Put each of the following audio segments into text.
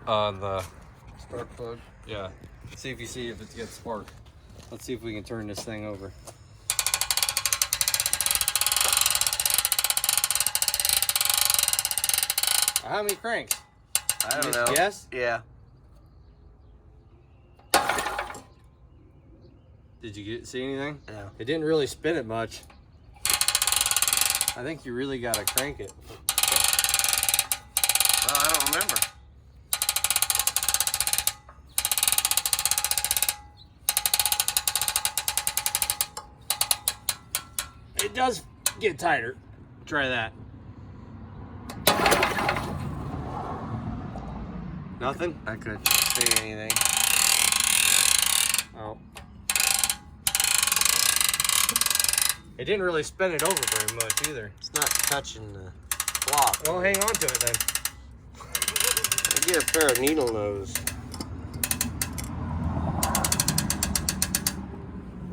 on the spark plug. Yeah. See if it gets spark. Let's see if we can turn this thing over. How many cranks? I don't know. Yes? Yeah. Did you see anything? No. It didn't really spin it much. I think you really gotta crank it. Well, I don't remember. It does get tighter. Try that. Nothing? I couldn't see anything. Oh. It didn't really spin it over very much either. It's not touching the block. Well, hang on to it then. I get a pair of needle nose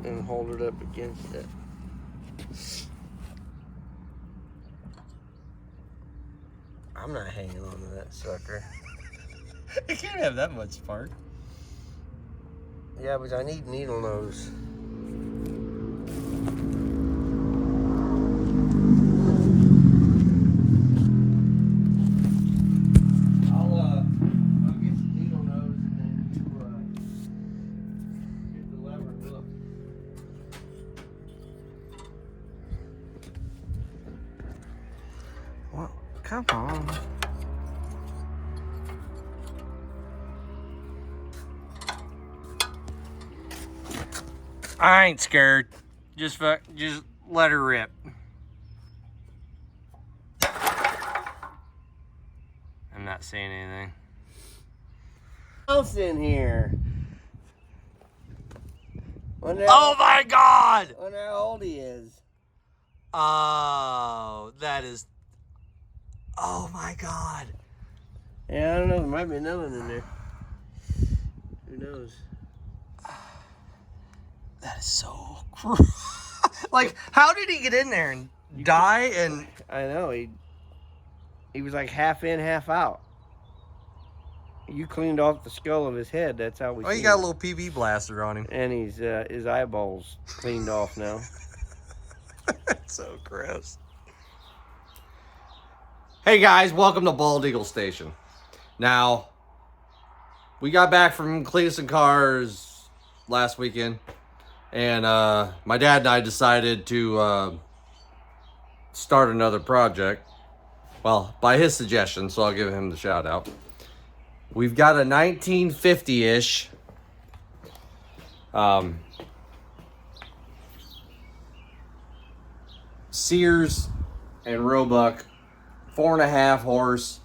and hold it up against it. I'm not hanging on to that sucker. It can't have that much spark. Yeah, but I need needle nose. I'll get the needle nose and then you get the lever and look. Well, come on. I ain't scared. Just let her rip. I'm not saying anything. Else in here. Oh my God! Wonder how old he is. Oh, that is. Oh my God. Yeah, I don't know. There might be another one in there. Who knows? That is so cruel. Like, how did he get in there and die? And I know he was like half in, half out. You cleaned off the skull of his head. That's how we. oh, you got a little PB blaster on him. And he's his eyeballs cleaned off now. That's so gross. Hey guys, welcome to Bald Eagle Station. Now, we got back from Cletus and Cars last weekend, and my dad and I decided to start another project. Well, by his suggestion, so I'll give him the shout out. We've got a 1950-ish Sears and Roebuck 4.5 horse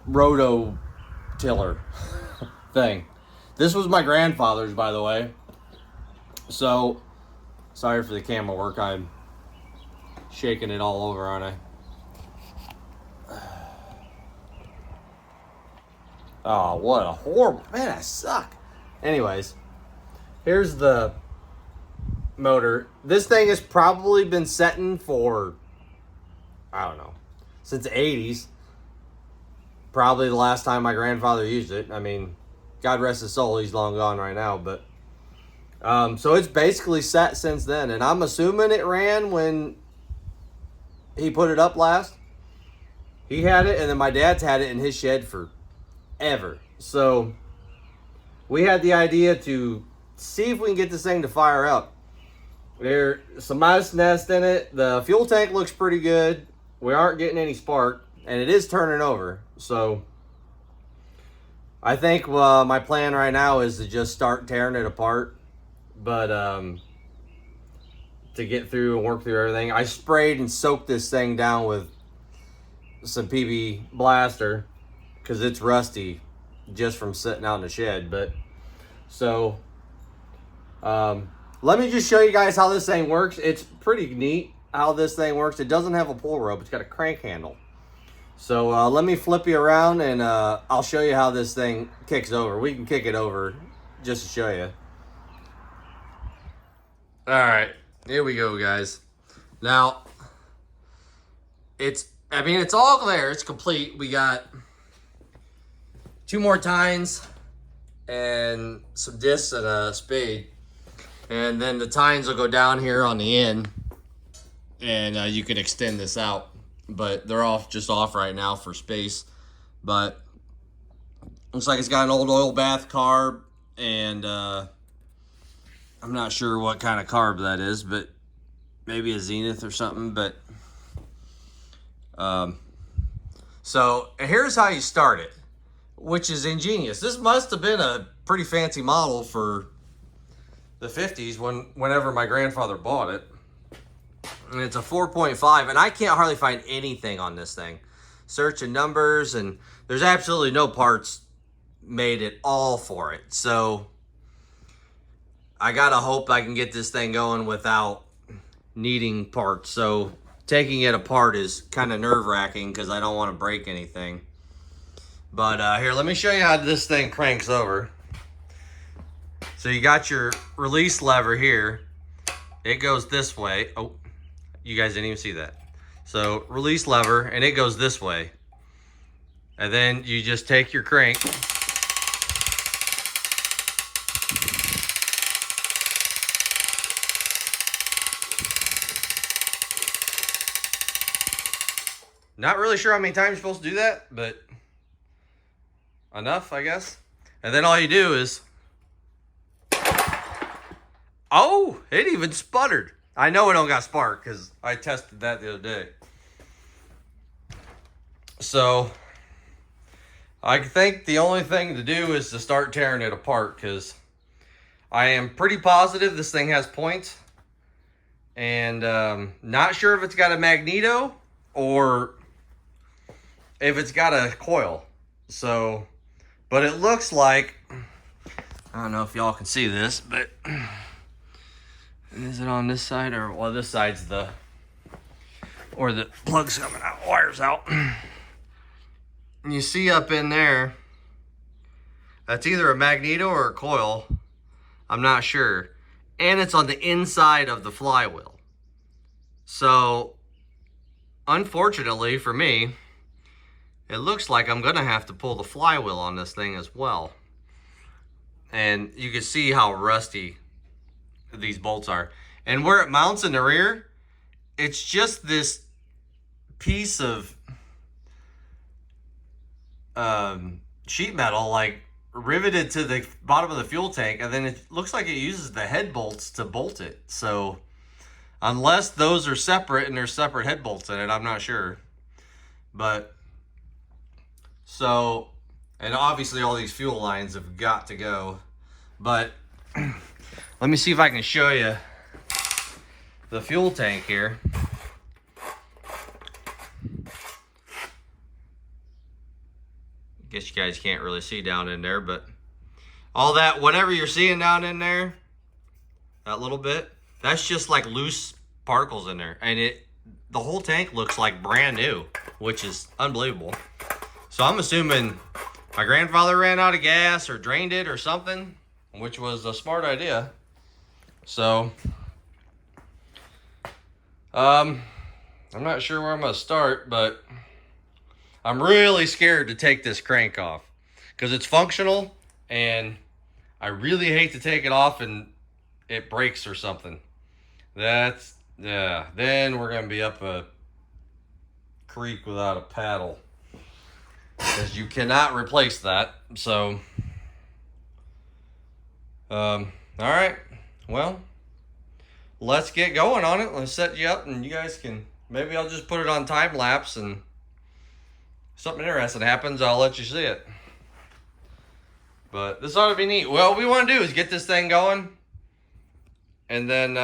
roto tiller thing. This was my grandfather's, by the way. So, sorry for the camera work. I'm shaking it all over, aren't I? Oh, what a horrible... Man, I suck. Anyways, here's the motor. This thing has probably been setting for, I don't know, since the 80s. Probably the last time my grandfather used it. I mean, God rest his soul, he's long gone right now. But so it's basically set since then. And I'm assuming it ran when he put it up last. He had it, and then my dad's had it in his shed for ever. So we had the idea to see if we can get this thing to fire up. There's some mice nest in it. The fuel tank looks pretty good. We aren't getting any spark, and it is turning over. So I think my plan right now is to just start tearing it apart. But to get through and work through everything, I sprayed and soaked this thing down with some PB blaster because it's rusty just from sitting out in the shed. But so let me just show you guys how this thing works. It's pretty neat how this thing works. It doesn't have a pull rope. It's got a crank handle. So let me flip you around and I'll show you how this thing kicks over. We can kick it over just to show you. All right, here we go, guys. Now, it's all there. It's complete. We got 2 more tines and some discs and a spade. And then the tines will go down here on the end, and you can extend this out. But they're just off right now for space. But looks like it's got an old oil bath carb, and I'm not sure what kind of carb that is, but maybe a Zenith or something. But so here's how you start it, which is ingenious. This must have been a pretty fancy model for the 50s whenever my grandfather bought it. And it's a 4.5, and I can't hardly find anything on this thing. Searching numbers, and there's absolutely no parts made at all for it. So I gotta hope I can get this thing going without needing parts. So taking it apart is kind of nerve-wracking because I don't want to break anything. But here, let me show you how this thing cranks over. So you got your release lever here. It goes this way. Oh, you guys didn't even see that. So release lever, and it goes this way. And then you just take your crank. Not really sure how many times you're supposed to do that, but enough, I guess. And then all you do is, oh, it even sputtered. I know it don't got spark because I tested that the other day. So I think the only thing to do is to start tearing it apart, because I am pretty positive this thing has points, and not sure if it's got a magneto or if it's got a coil. So, but it looks like, I don't know if y'all can see this, but is it on this side, or, well, this side's the, or the plug's coming out, wire's out. And you see up in there, that's either a magneto or a coil. I'm not sure. And it's on the inside of the flywheel. So, unfortunately for me, it looks like I'm gonna have to pull the flywheel on this thing as well. And you can see how rusty these bolts are. And where it mounts in the rear, it's just this piece of sheet metal, like riveted to the bottom of the fuel tank, and then it looks like it uses the head bolts to bolt it. So unless those are separate and there's separate head bolts in it, I'm not sure. But so, and obviously all these fuel lines have got to go. But let me see if I can show you the fuel tank here. Guess you guys can't really see down in there, but all that, whatever you're seeing down in there, that little bit, that's just like loose particles in there. And the whole tank looks like brand new, which is unbelievable. So I'm assuming my grandfather ran out of gas or drained it or something, which was a smart idea. So, I'm not sure where I'm gonna start, but I'm really scared to take this crank off because it's functional, and I really hate to take it off and it breaks or something. That's, yeah, then we're gonna be up a creek without a paddle, because you cannot replace that. So, all right, well, let's get going on it. Let's set you up, and you guys can, maybe I'll just put it on time lapse, and something interesting happens, I'll let you see it. But this ought to be neat. Well, what we want to do is get this thing going, and then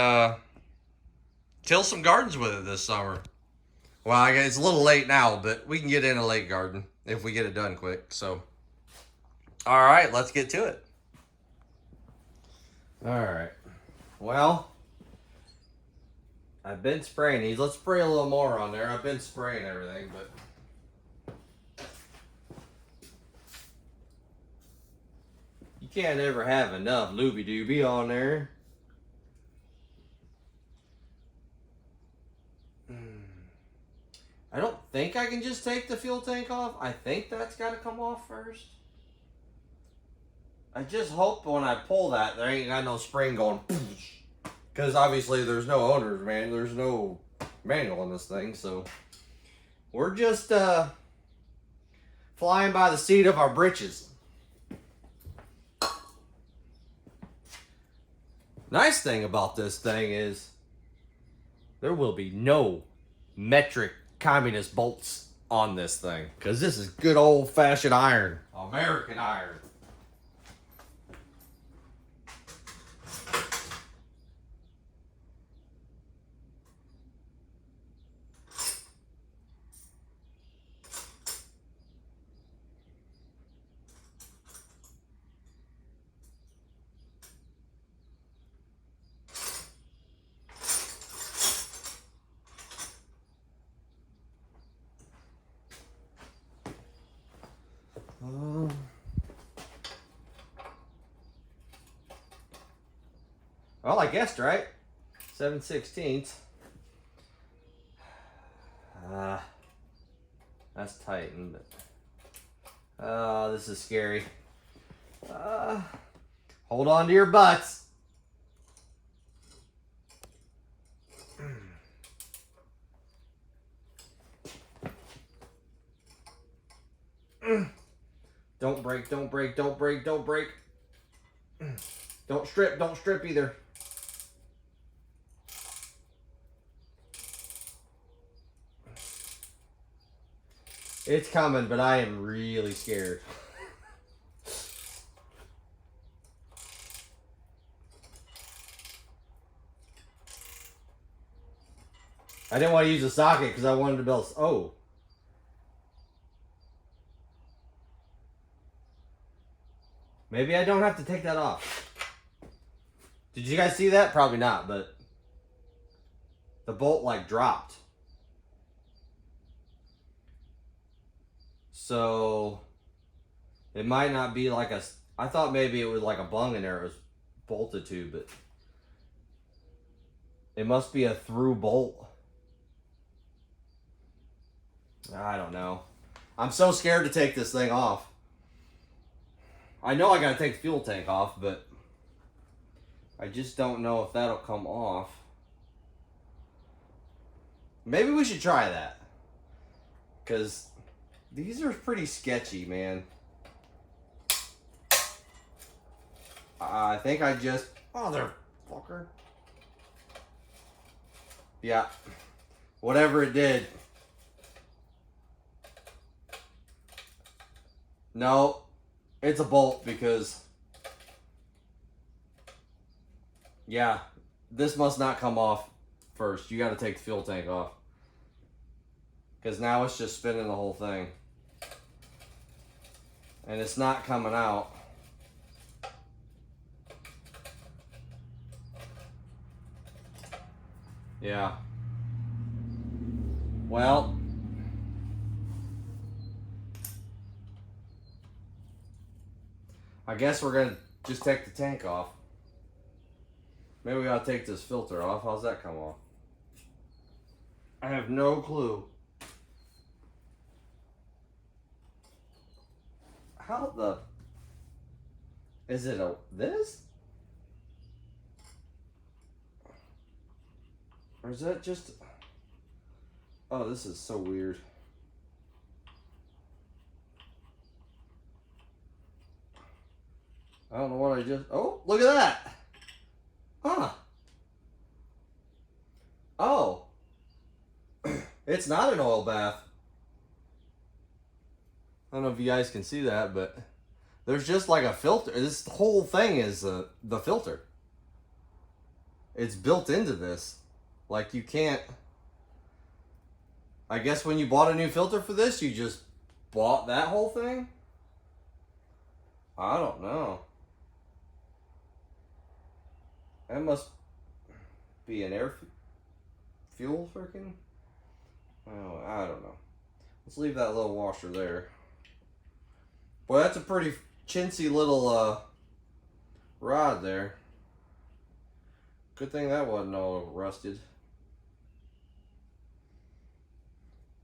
till some gardens with it this summer. Well, I guess it's a little late now, but we can get in a late garden if we get it done quick. So, all right, let's get to it. All right. Well, I've been spraying these. Let's spray a little more on there. I've been spraying everything, but you can't ever have enough looby-dooby on there. I don't think I can just take the fuel tank off. I think that's got to come off first. I just hope when I pull that, there ain't got no spring going. Because obviously there's no owners, man. There's no manual in this thing, so we're just flying by the seat of our britches. Nice thing about this thing is there will be no metric communist bolts on this thing, because this is good old-fashioned iron, American iron. Well, I guessed right. 7/16. That's tightened, but this is scary. Hold on to your butts. Don't break, don't break, don't break, don't break. Don't strip either. It's coming, but I am really scared. I didn't want to use a socket because I wanted to build. Oh. Maybe I don't have to take that off. Did you guys see that? Probably not, but the bolt like dropped. So it might not be like a, I thought maybe it was like a bung in there it was bolted to, but it must be a through bolt. I don't know. I'm so scared to take this thing off. I know I gotta take the fuel tank off, but I just don't know if that'll come off. Maybe we should try that, because these are pretty sketchy, man. I think I just... Motherfucker. Yeah. Whatever it did. No. It's a bolt because... Yeah. This must not come off first. You gotta take the fuel tank off. Because now it's just spinning the whole thing. And it's not coming out. Yeah. Well. I guess we're going to just take the tank off. Maybe we ought to take this filter off. How's that come off? I have no clue. How the... Is it a... this? Or is that just... Oh, this is so weird. I don't know what I just... Oh, look at that! Huh. Oh. It's not an oil bath. I don't know if you guys can see that, but there's just like a filter. This whole thing is the filter. It's built into this. Like, you can't... I guess when you bought a new filter for this, you just bought that whole thing? I don't know. That must be an air fuel freaking? Oh, I don't know. Let's leave that little washer there. Boy, that's a pretty chintzy little rod there. Good thing that wasn't all rusted.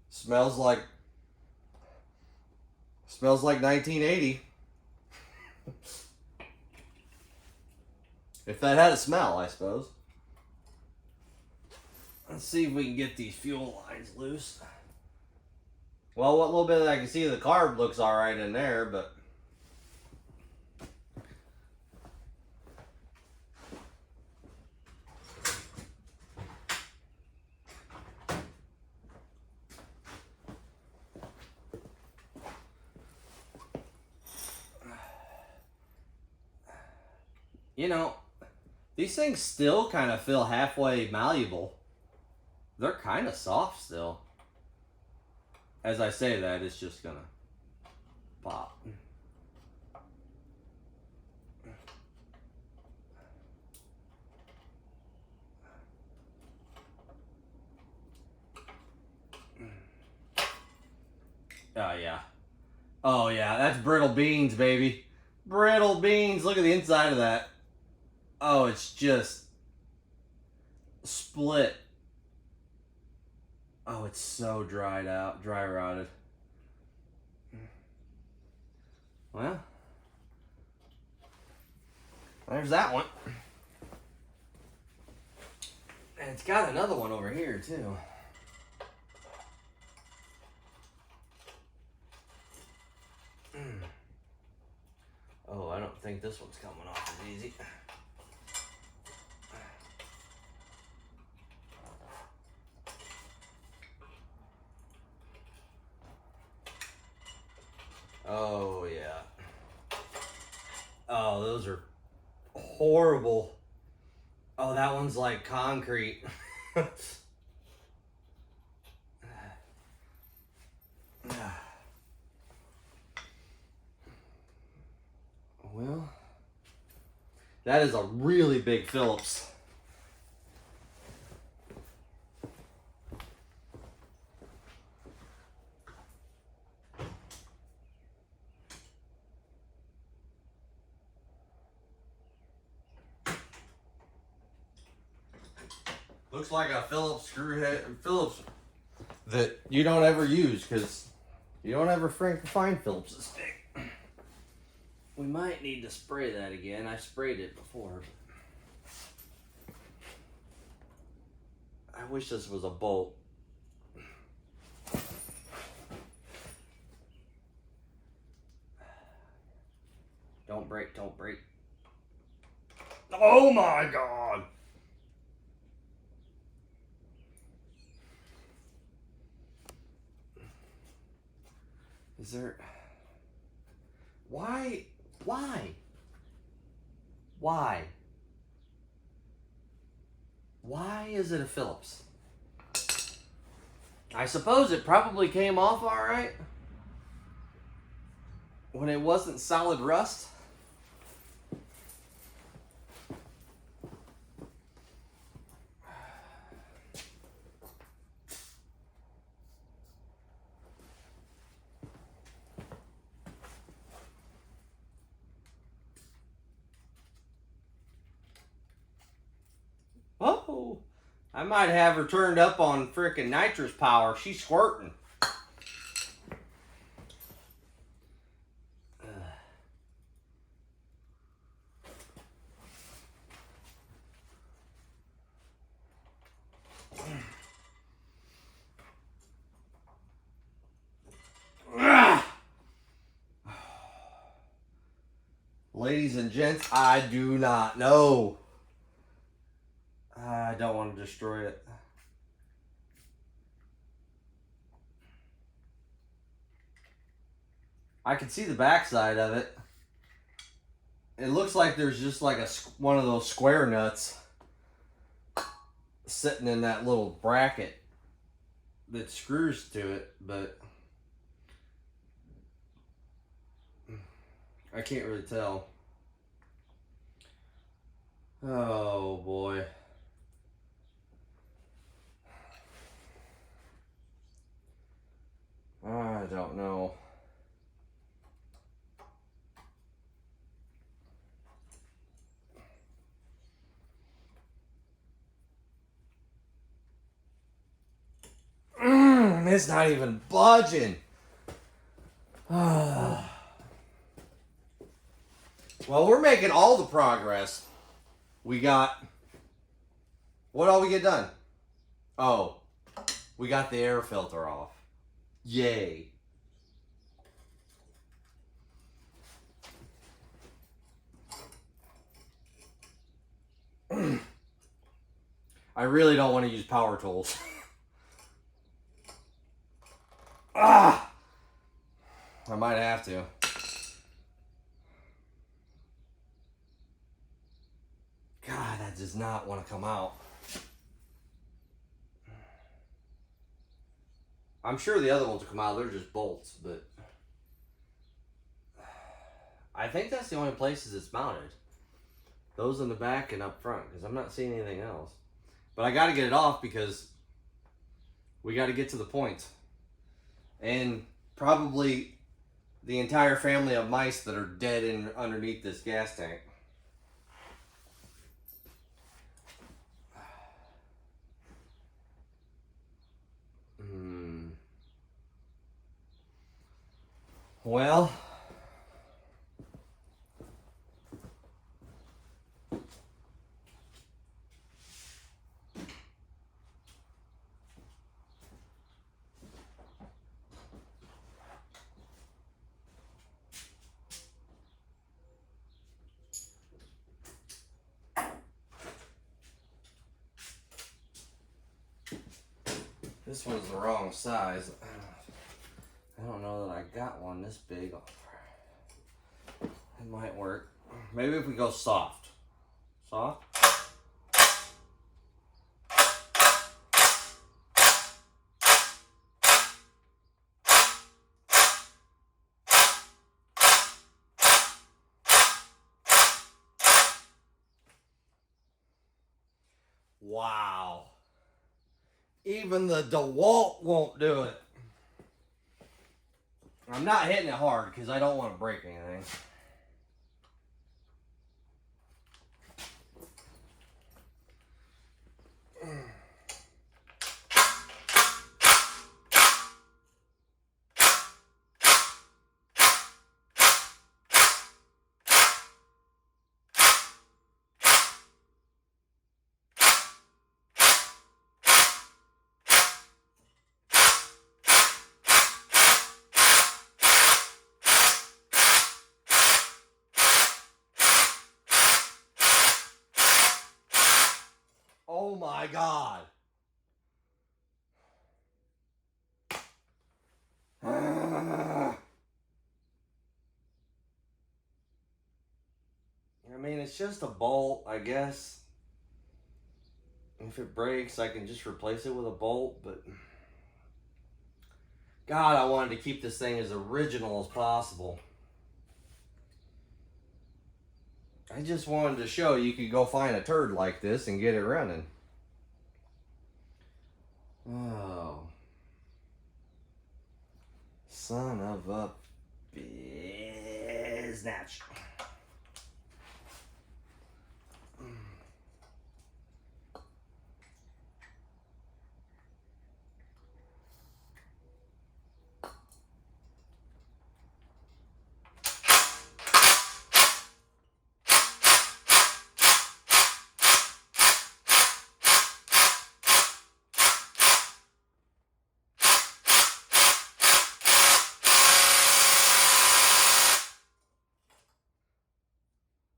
Smells like 1980. If that had a smell, I suppose. Let's see if we can get these fuel lines loose. Well, what little bit that I can see of the carb looks alright in there, but... You know, these things still kind of feel halfway malleable. They're kind of soft still. As I say that, it's just gonna pop. Oh yeah. Oh yeah, that's brittle beans, baby. Brittle beans. Look at the inside of that. Oh, it's just split. Oh, it's so dried out, dry rotted. Well, there's that one. And it's got another one over here, too. Oh, I don't think this one's coming off as easy. Oh, yeah. Oh, those are horrible. Oh, that one's like concrete. Well, that is a really big Phillips. Looks like a Phillips screw head, Phillips that you don't ever use because you don't ever find Phillips this big. We might need to spray that again. I sprayed it before. I wish this was a bolt. Don't break, don't break. Oh my God! Is there... Why? Why? Why? Why is it a Phillips? I suppose it probably came off all right when it wasn't solid rust. Oh, I might have her turned up on frickin' nitrous power. She's squirting. Ladies and gents, I do not know. I don't want to destroy it. I can see the backside of it. It looks like there's just like one of those square nuts sitting in that little bracket that screws to it, but I can't really tell. Oh boy. I don't know. It's not even budging. Well, we're making all the progress. We got, what all we get done? Oh, we got the air filter off. Yay. I really don't want to use power tools. Ah! I might have to. God, that does not want to come out. I'm sure the other ones will come out. They're just bolts, but I think that's the only places it's mounted. Those in the back and up front, because I'm not seeing anything else. But I got to get it off because we got to get to the point. And probably the entire family of mice that are dead in underneath this gas tank. Well, this one's the wrong size. I don't know that I got one this big. It might work. Maybe if we go soft. Soft? Wow. Even the DeWalt won't do it. I'm not hitting it hard because I don't want to break anything. Oh my God. I mean, it's just a bolt, I guess. If it breaks, I can just replace it with a bolt, but God, I wanted to keep this thing as original as possible. I just wanted to show you could go find a turd like this and get it running. Oh. Son of a biznatch.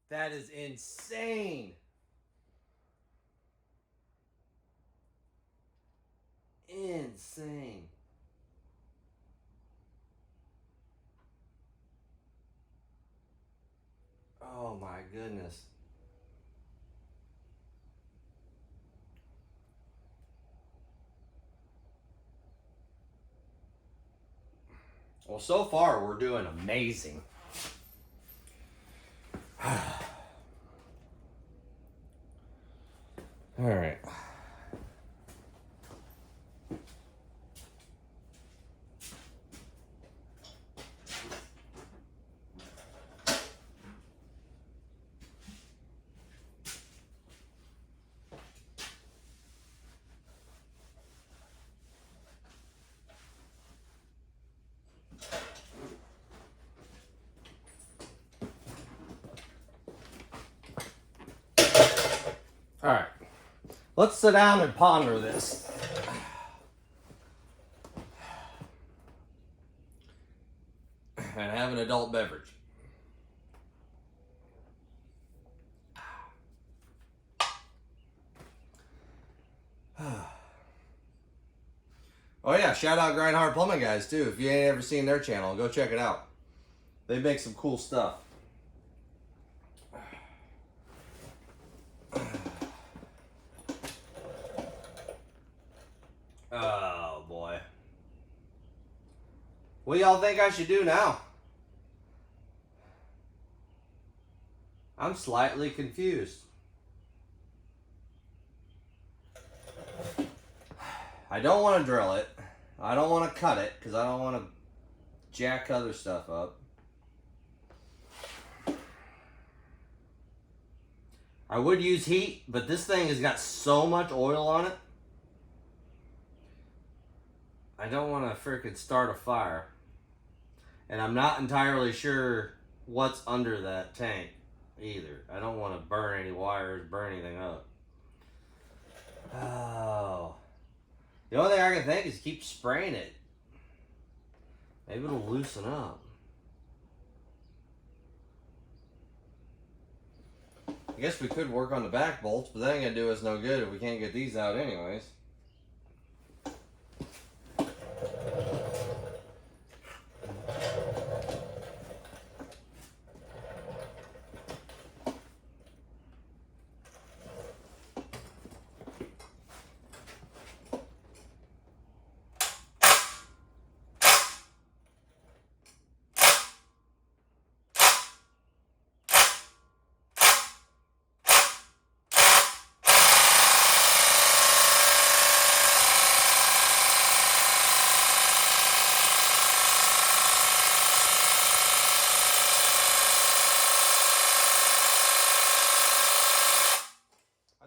That is insane. Insane. Oh my goodness. Well, so far we're doing amazing. All right. All right, let's sit down and ponder this. And have an adult beverage. Oh yeah, shout out Grind Hard Plumbing guys too. If you ain't ever seen their channel, go check it out. They make some cool stuff. Oh boy. What do y'all think I should do now? I'm slightly confused. I don't want to drill it. I don't want to cut it because I don't want to jack other stuff up. I would use heat, but this thing has got so much oil on it. I don't want to freaking start a fire. And I'm not entirely sure what's under that tank either. I don't want to burn any wires, burn anything up. Oh. The only thing I can think is keep spraying it. Maybe it'll loosen up. I guess we could work on the back bolts, but that ain't gonna do us no good if we can't get these out anyways.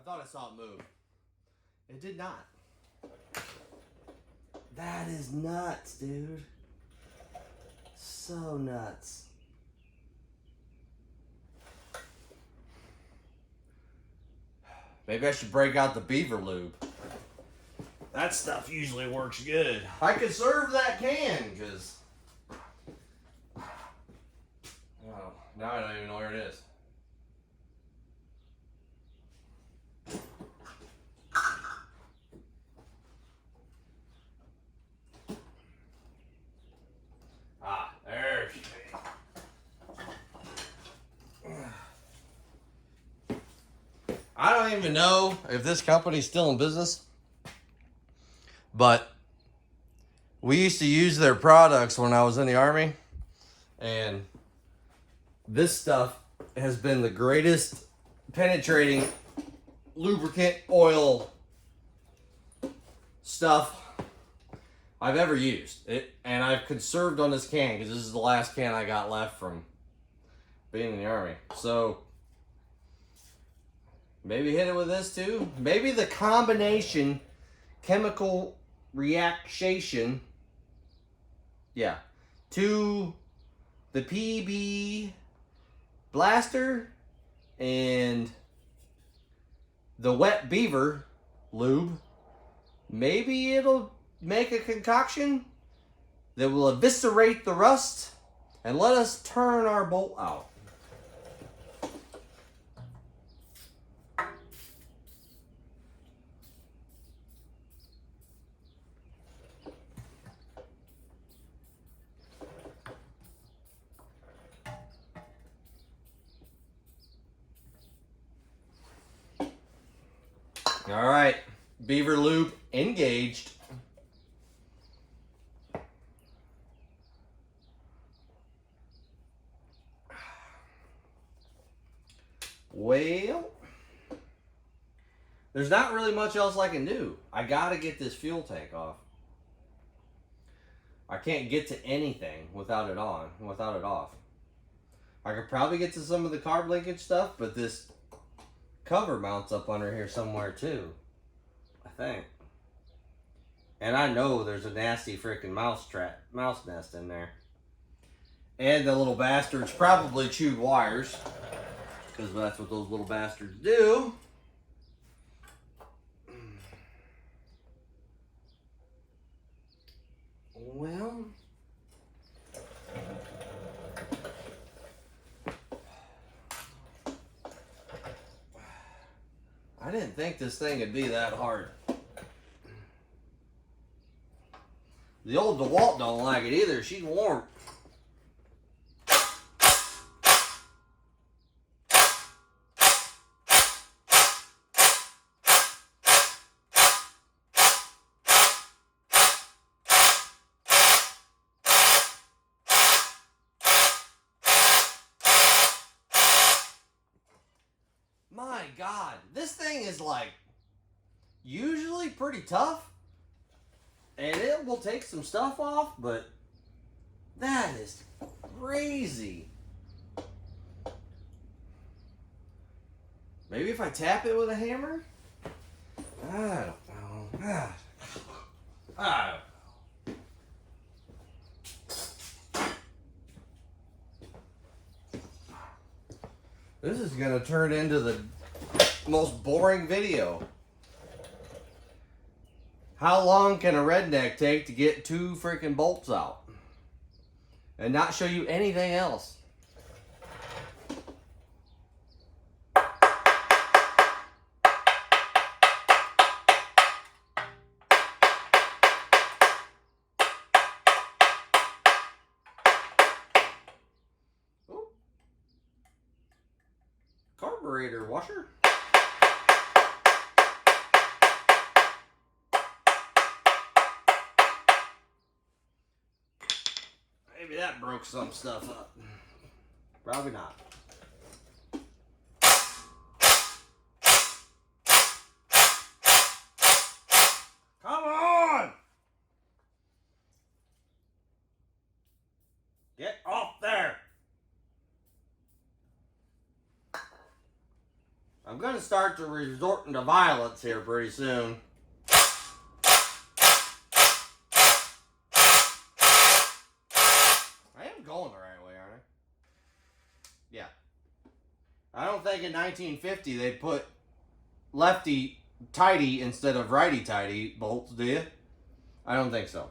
I saw it move. It did not. That is nuts, dude. So nuts. Maybe I should break out the beaver lube. That stuff usually works good. I could serve that can, because... Oh, now I don't even know where it is. I don't even know if this company's still in business, but we used to use their products when I was in the Army, and this stuff has been the greatest penetrating lubricant oil stuff I've ever used. And I've conserved on this can because this is the last can I got left from being in the Army. So maybe hit it with this too. Maybe the combination chemical reaction, yeah, to the PB blaster and the wet beaver lube, maybe it'll make a concoction that will eviscerate the rust and let us turn our bolt out. All right, beaver lube engaged. Well, there's not really much else I can do. I gotta get this fuel tank off. I can't get to anything without it on, without it off. I could probably get to some of the carb linkage stuff, but this cover mounts up under here somewhere too, I think. And I know there's a nasty freaking mouse nest in there. And the little bastards probably chewed wires, because that's what those little bastards do. Well, I didn't think this thing would be that hard. The old DeWalt don't like it either. She's warm. My God, this thing is like usually pretty tough and it will take some stuff off, but that is crazy. Maybe if I tap it with a hammer? I don't know. I don't know. This is gonna turn into the most boring video. How long can a redneck take to get 2 freaking bolts out and not show you anything else? Ooh. Carburetor washer. Maybe that broke some stuff up. Probably not. Come on! Get off there! I'm gonna start to resorting to violence here pretty soon. Going the right way, aren't I? Yeah. I don't think in 1950 they put lefty tighty instead of righty tighty bolts, do you? I don't think so.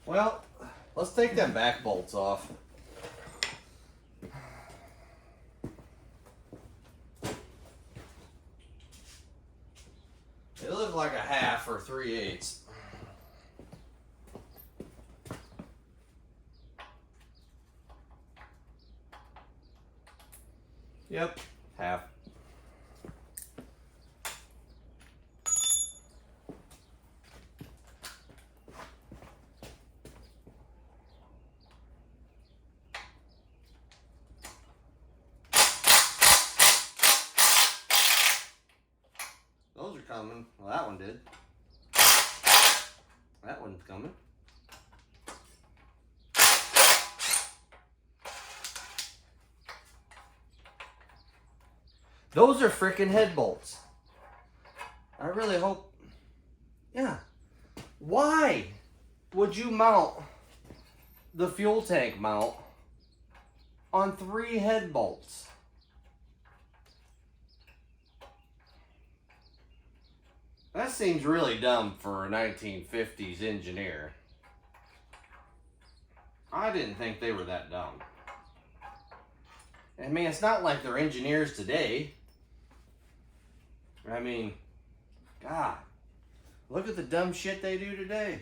Well, let's take them back bolts off. They look like a half or 3/8. Yep, half. Those are coming. Well, that one did. That one's coming. Those are freaking head bolts. I really hope. Yeah. Why would you mount the fuel tank mount on 3 head bolts? That seems really dumb for a 1950s engineer. I didn't think they were that dumb. I mean, it's not like they're engineers today. I mean, God, look at the dumb shit they do today.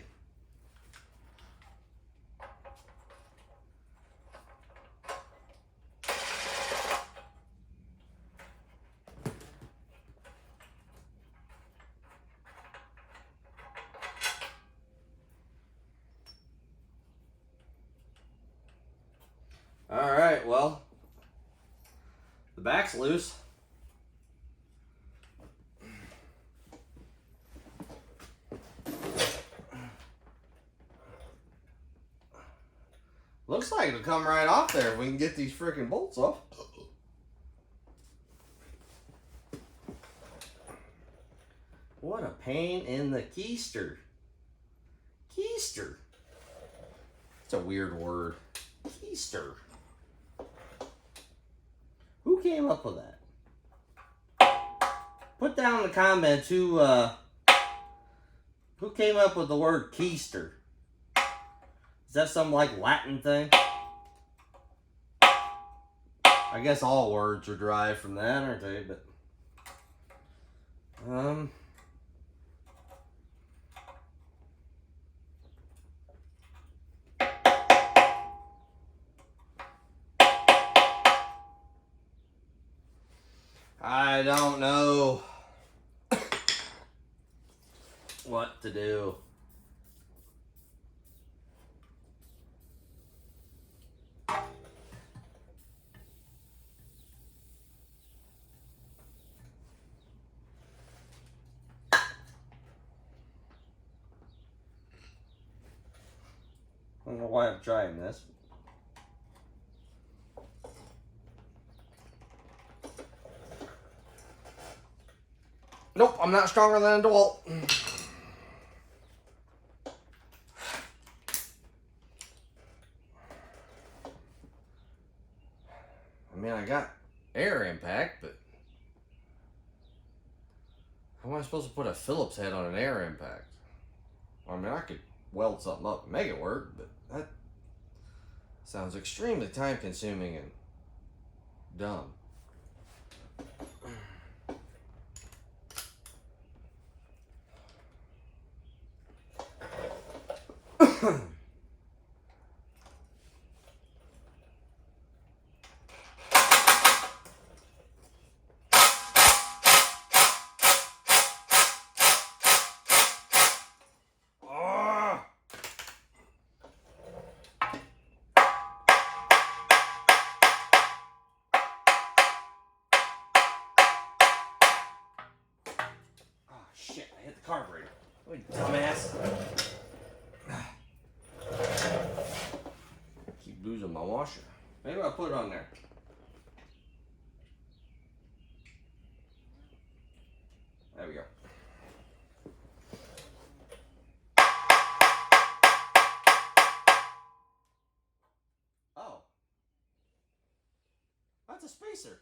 All right, well, the back's loose. Looks like it'll come right off there if we can get these freaking bolts off. What a pain in the keister. Keister. It's a weird word. Keister. Who came up with that? Put down in the comments who came up with the word keister. Is that some like Latin thing? I guess all words are derived from that, aren't they? But I don't know what to do. I don't know why I'm trying this. Nope, I'm not stronger than a DeWalt. I mean, I got air impact, but how am I supposed to put a Phillips head on an air impact? I mean, I could weld something up and make it work, but that sounds extremely time consuming and dumb. Shit, I hit the carburetor. Oh, you dumbass. Keep losing my washer. Maybe I'll put it on there. There we go. Oh. That's a spacer.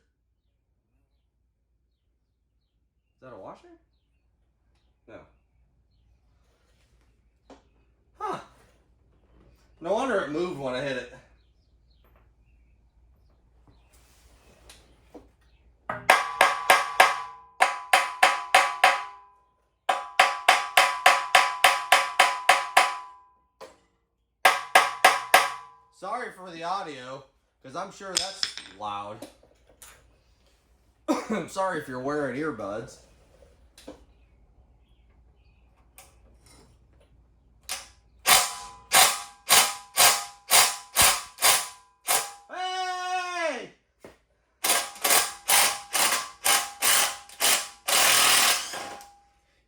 Is that a washer? No. Huh. No wonder it moved when I hit it. Sorry for the audio, because I'm sure that's loud. I'm sorry if you're wearing earbuds.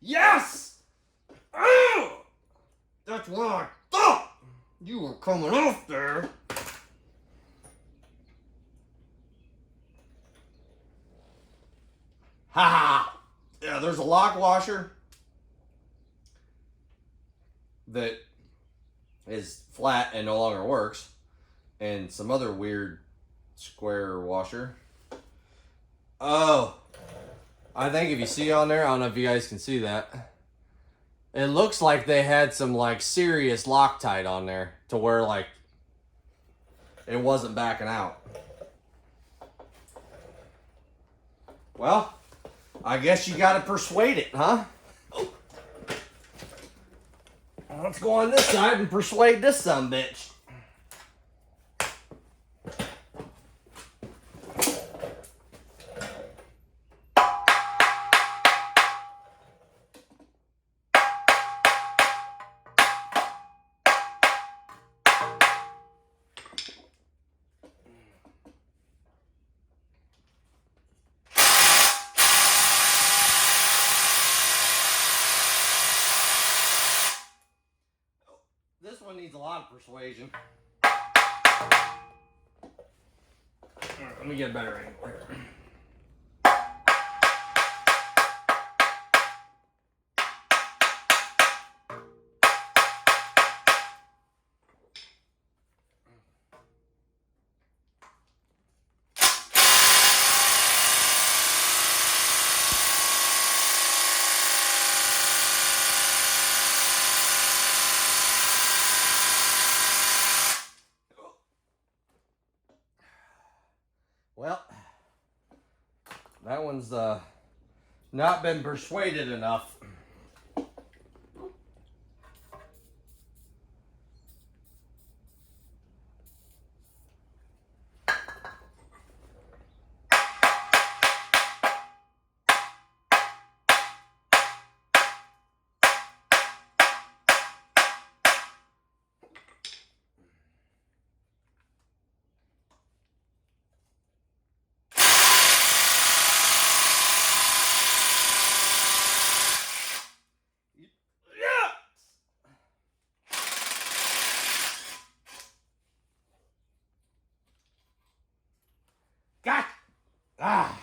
Yes! Oh! That's what I thought! You were coming off there. Ha ha! Yeah, there's a lock washer that is flat and no longer works, and some other weird square washer. Oh, I think if you see on there, I don't know if you guys can see that. It looks like they had some like serious Loctite on there to where like it wasn't backing out. Well, I guess you gotta persuade it, huh? Let's go on this side and persuade this sumbitch. This one needs a lot of persuasion. Alright, let me get a better angle here. Well, that one's not been persuaded enough. God! Ah!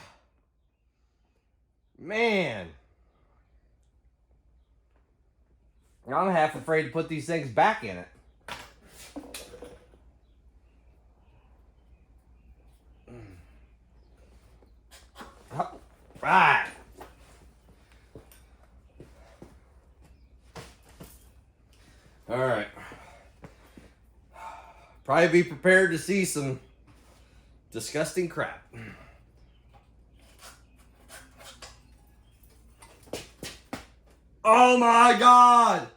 Man! I'm half afraid to put these things back in it. Right. All right. Probably be prepared to see some disgusting crap. Oh my God!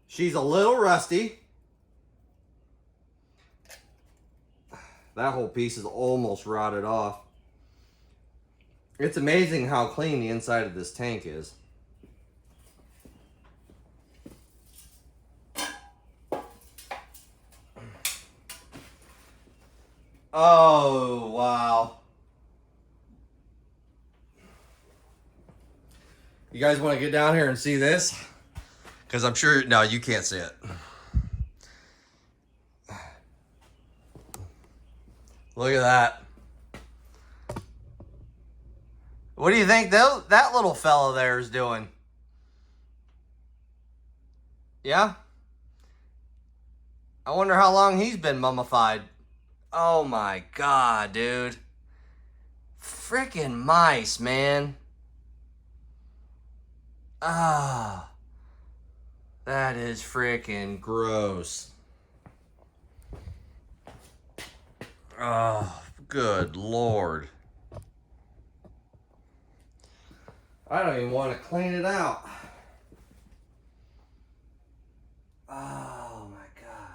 She's a little rusty. That whole piece is almost rotted off. It's amazing how clean the inside of this tank is. Oh, wow. You guys want to get down here and see this? Because I'm sure, no, you can't see it. Look at that. What do you think that little fella there is doing? Yeah? I wonder how long he's been mummified. Oh my God, dude. Frickin' mice, man. Ah. That is frickin' gross. Oh, good Lord. I don't even want to clean it out. Oh my God.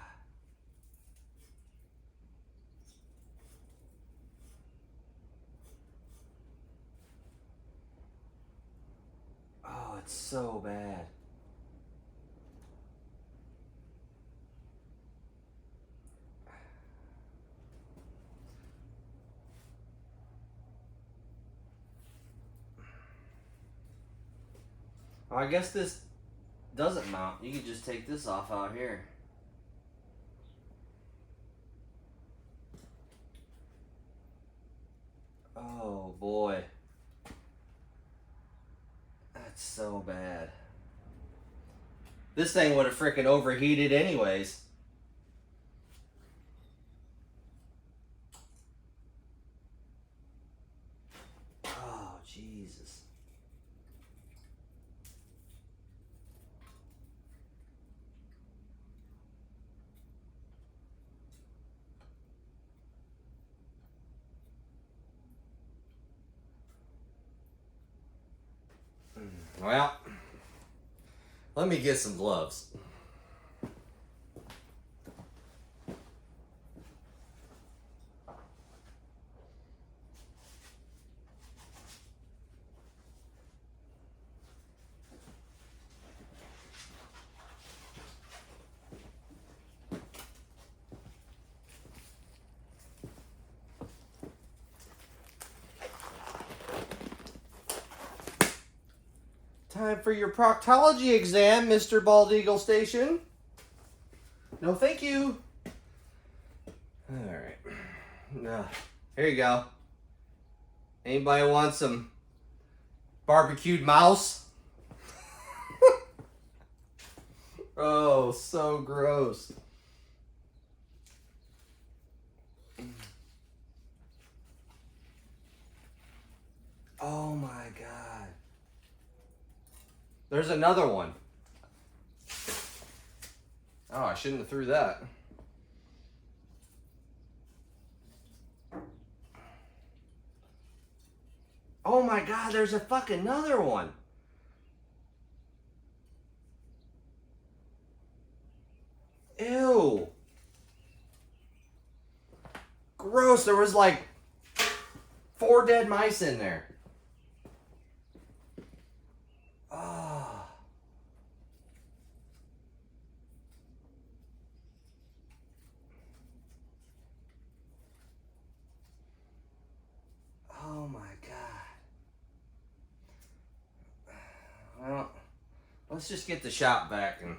Oh, it's so bad. I guess this doesn't mount. You can just take this off out here. Oh boy. That's so bad. This thing would have frickin' overheated anyways. Oh, Jesus. Well, let me get some gloves. Time for your proctology exam, Mr. Bald Eagle Station. No, thank you. All right. Here you go. Anybody want some barbecued mouse? Oh, so gross. Oh my God. There's another one. Oh, I shouldn't have threw that. Oh my God, there's a fucking another one. Ew. Gross, there was like 4 dead mice in there. Oh. Oh my God. Well, let's just get the shop back, and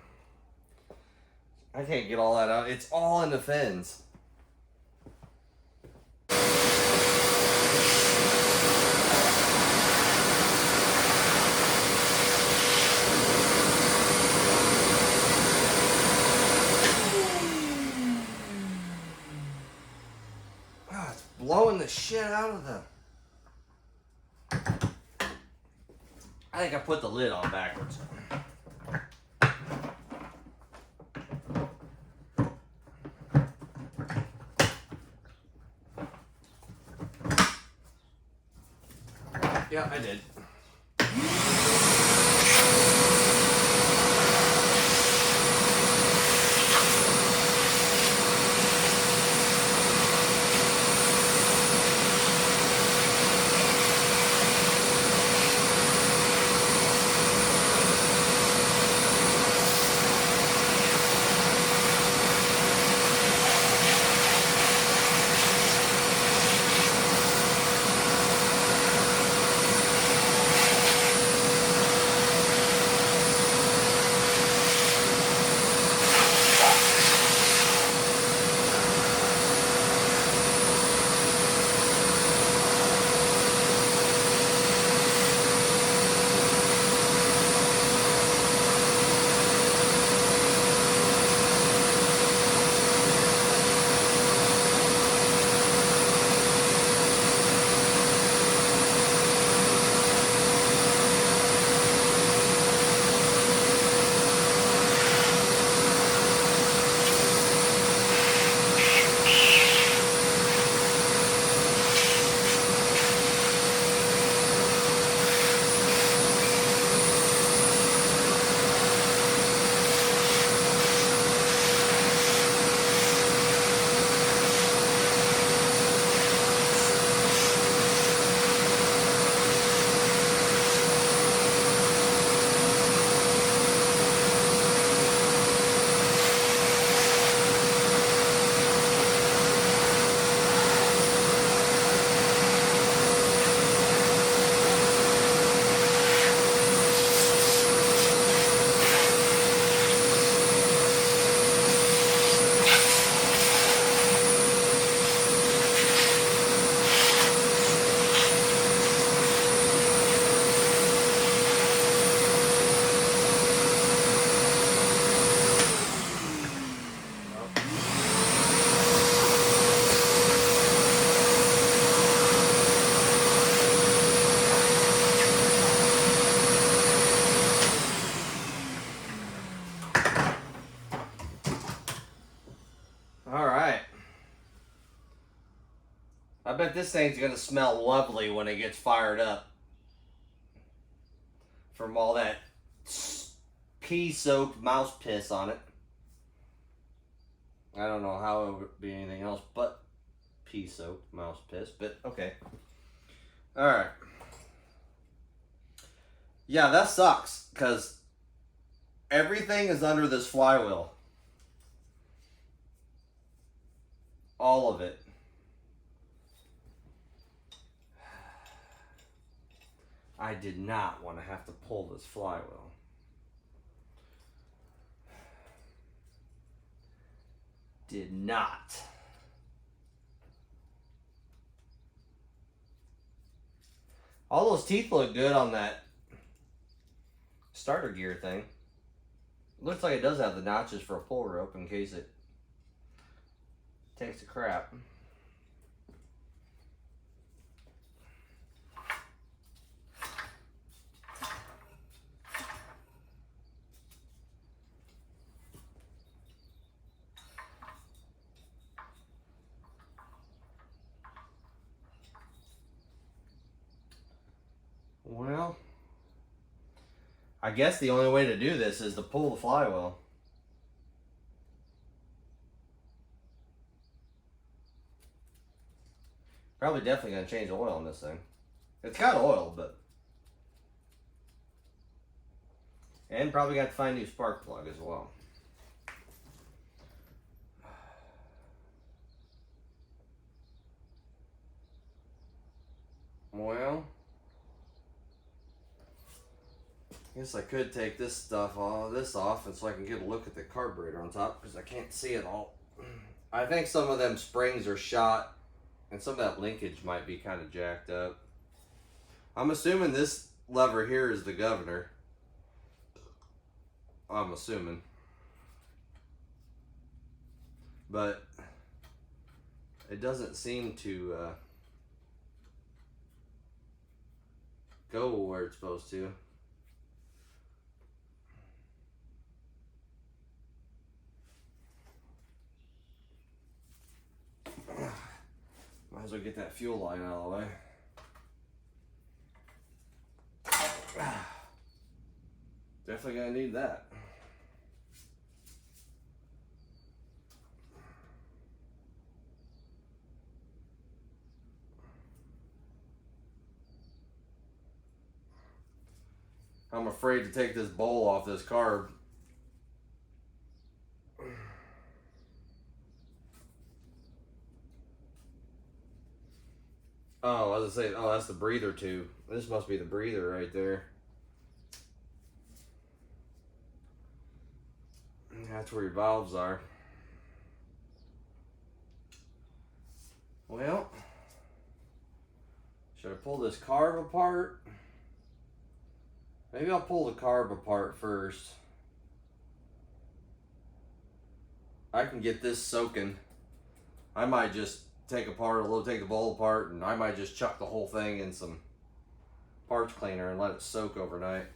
I can't get all that out. It's all in the fins. Oh, it's blowing the shit out of the... I think I put the lid on backwards. Yeah, I did. I bet this thing's gonna smell lovely when it gets fired up. from all that pea-soaked mouse piss on it. I don't know how it would be anything else but pea-soaked mouse piss, but okay. Alright. Yeah, that sucks, because everything is under this flywheel. All of it. I did not want to have to pull this flywheel. Did not. All those teeth look good on that starter gear thing. Looks like it does have the notches for a pull rope in case it takes a crap. Well, I guess the only way to do this is to pull the flywheel. Probably definitely gonna change the oil on this thing. It's got oil, but... And probably got to find a new spark plug as well. Well... I guess I could take this off, and so I can get a look at the carburetor on top, because I can't see it all. I think some of them springs are shot, and some of that linkage might be kind of jacked up. I'm assuming this lever here is the governor. I'm assuming. But it doesn't seem to go where it's supposed to. Might as well get that fuel line out of the way. Definitely gonna need that. I'm afraid to take this bowl off this carb. Oh, I was gonna say, oh, that's the breather tube. This must be the breather right there. That's where your valves are. Well, should I pull this carb apart? Maybe I'll pull the carb apart first. I can get this soaking. I might just take the bowl apart, and I might just chuck the whole thing in some parts cleaner and let it soak overnight.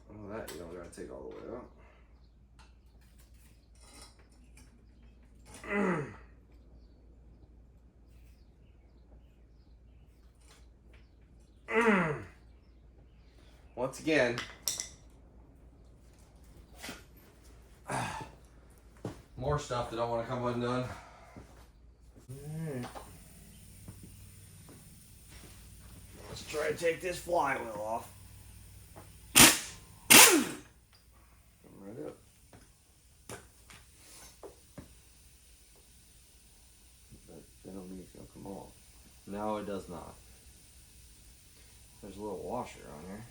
Well, that you don't gotta take all the way out. Once again, more stuff that don't want to come undone. Alright. Let's try to take this flywheel off. Come right up. But that don't mean it's gonna come off. No, it does not. There's a little washer on here.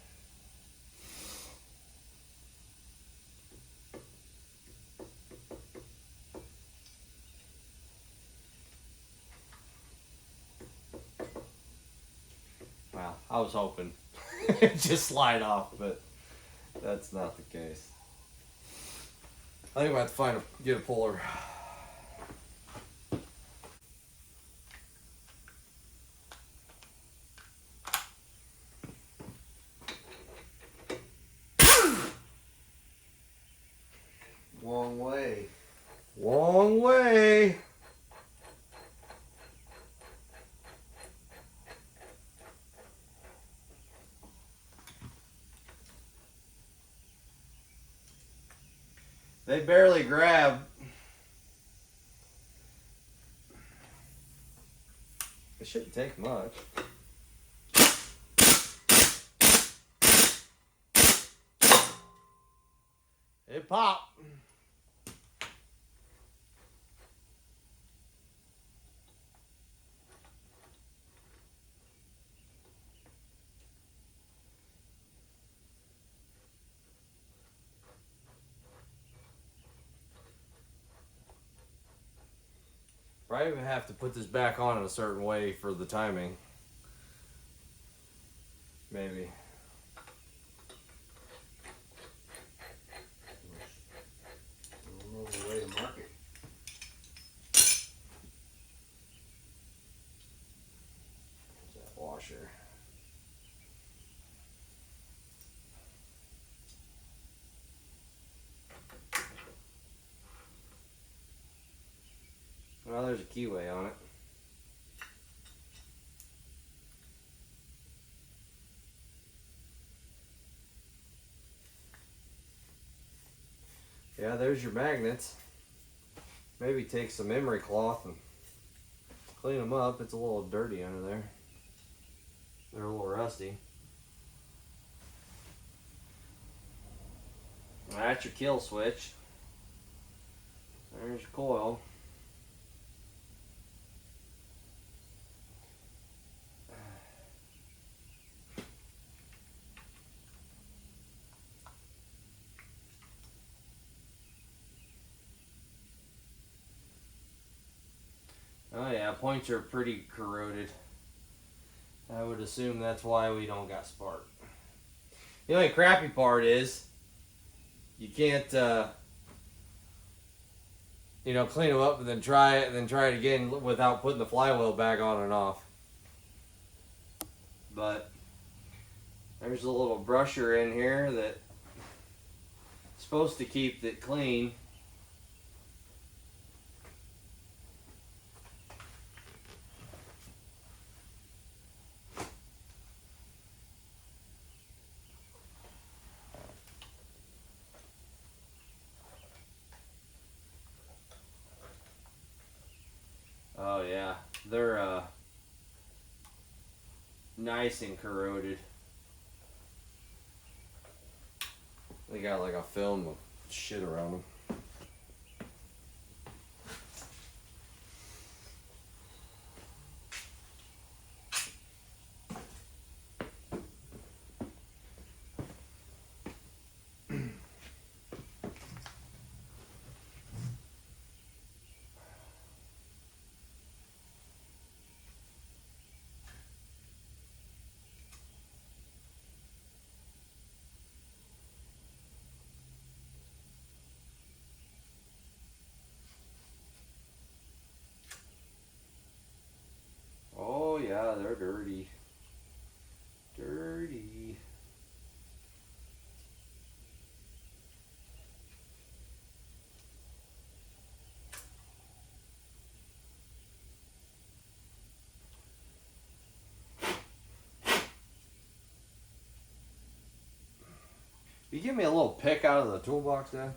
Wow, I was hoping it'd just slide off, but that's not the case. I think we'll have to get a puller. They barely grab. It shouldn't take much. It popped. Probably have to put this back on in a certain way for the timing. Maybe. I don't know the way to mark it. There's that washer. Well, there's a keyway on it. Yeah, there's your magnets. Maybe take some emery cloth and clean them up. It's a little dirty under there. They're a little rusty. That's your kill switch. There's your coil. Oh yeah, points are pretty corroded. I would assume that's why we don't got spark. The only crappy part is you can't, clean them up and then try it again without putting the flywheel back on and off. But there's a little brusher in here that's supposed to keep it clean. Oh yeah, they're nice and corroded. They got like a film of shit around them. Oh yeah, they're dirty. Dirty. You give me a little pick out of the toolbox, Dad?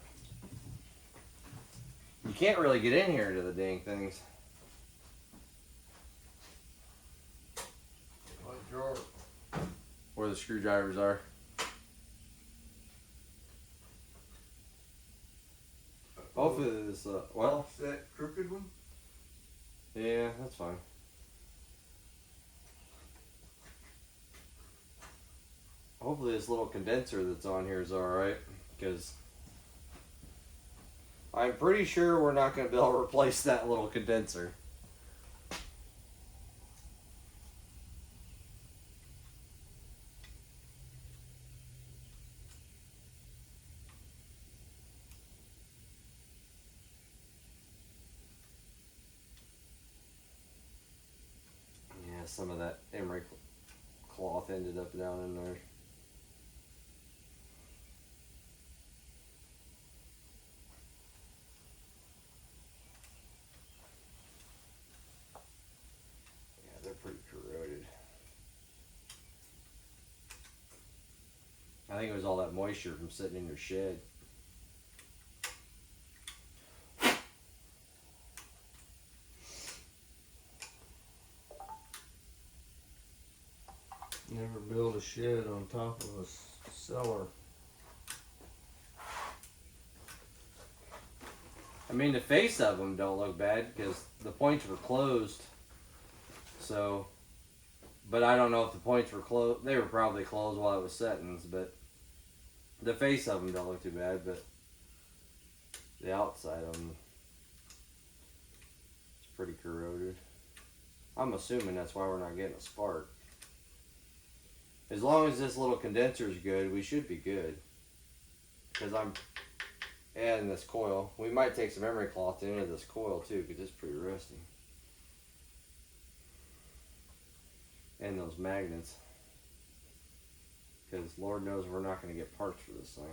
You can't really get in here to the dang things. What drawer? Where the screwdrivers are. Hopefully this, well. That crooked one? Yeah, that's fine. Hopefully this little condenser that's on here is alright, because I'm pretty sure we're not going to be able to replace that little condenser. Yeah, some of that emery cloth ended up down in there. They're pretty corroded. I think it was all that moisture from sitting in your shed. Never build a shed on top of a cellar. I mean, the face of them don't look bad because the points were closed. So, but I don't know if the points were closed. They were probably closed while it was settings, but the face of them don't look too bad, but the outside of them is pretty corroded. I'm assuming that's why we're not getting a spark. As long as this little condenser is good, we should be good. Because I'm adding this coil. We might take some emery cloth into this coil too, because it's pretty rusty. And those magnets. Because Lord knows we're not going to get parts for this thing.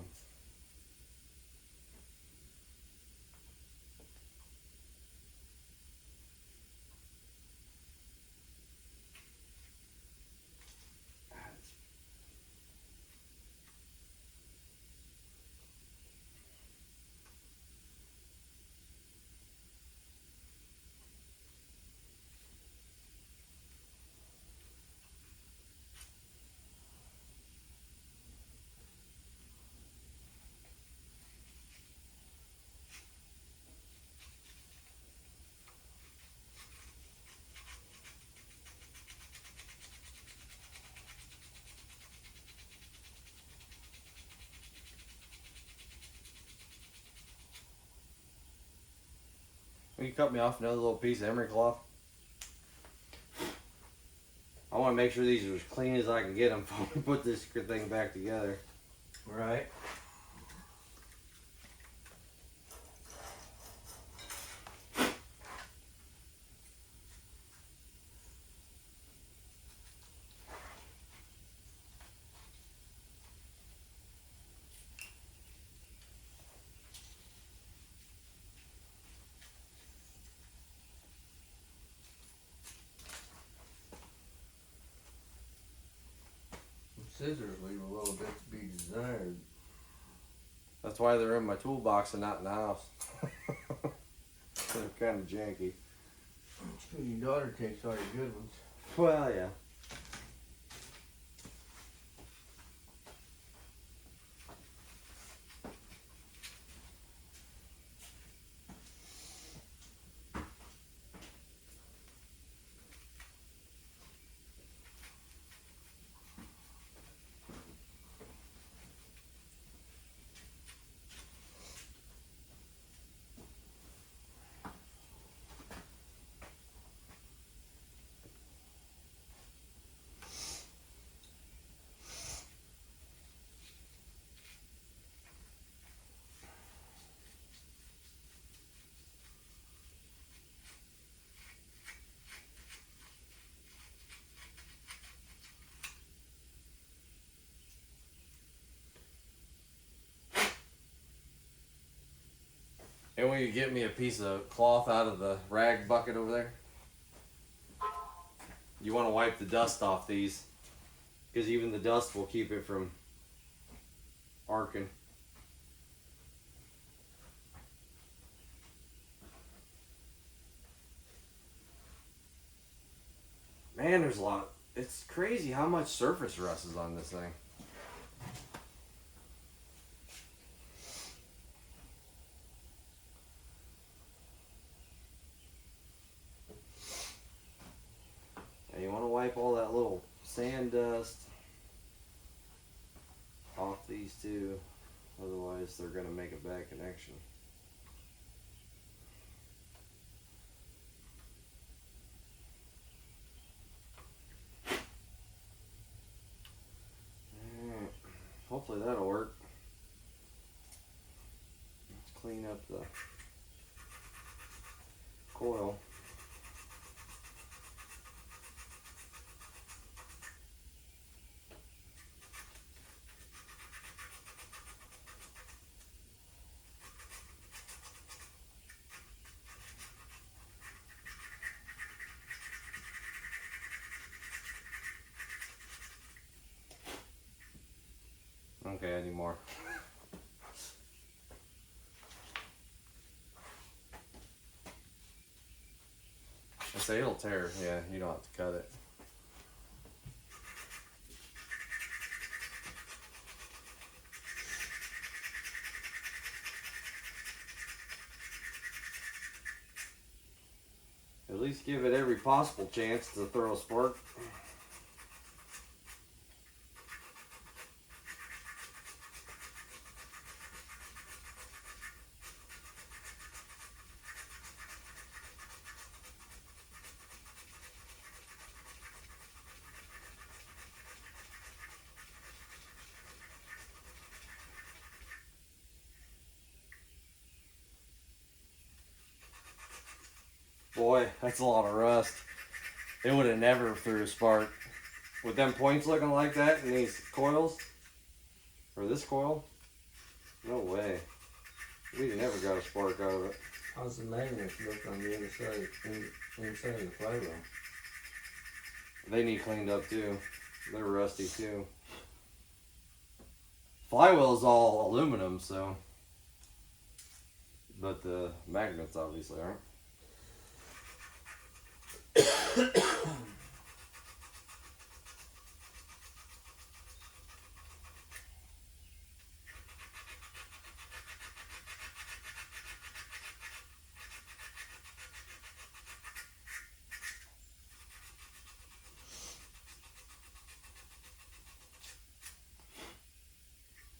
Will you cut me off another little piece of emery cloth? I want to make sure these are as clean as I can get them before we put this thing back together. Right. Scissors leave a little bit to be desired. That's why they're in my toolbox and not in the house. They're kind of janky. Your daughter takes all your good ones. Well, yeah. And will you get me a piece of cloth out of the rag bucket over there? You want to wipe the dust off these, because even the dust will keep it from arcing. Man, there's a lot. It's crazy how much surface rust is on this thing. And you want to wipe all that little sand dust off these two, otherwise they're going to make a bad connection. Alright, hopefully that'll work. Let's clean up the coil. Okay, I need more. I say it'll tear. Yeah, you don't have to cut it. at least give it every possible chance to throw a spark. Boy, that's a lot of rust. It would have never threw a spark. With them points looking like that in these coils, or this coil, no way. We'd never got a spark out of it. How's the magnets look on the other side, inside of the flywheel? They need cleaned up too. They're rusty too. Flywheel is all aluminum, so. But the magnets obviously aren't.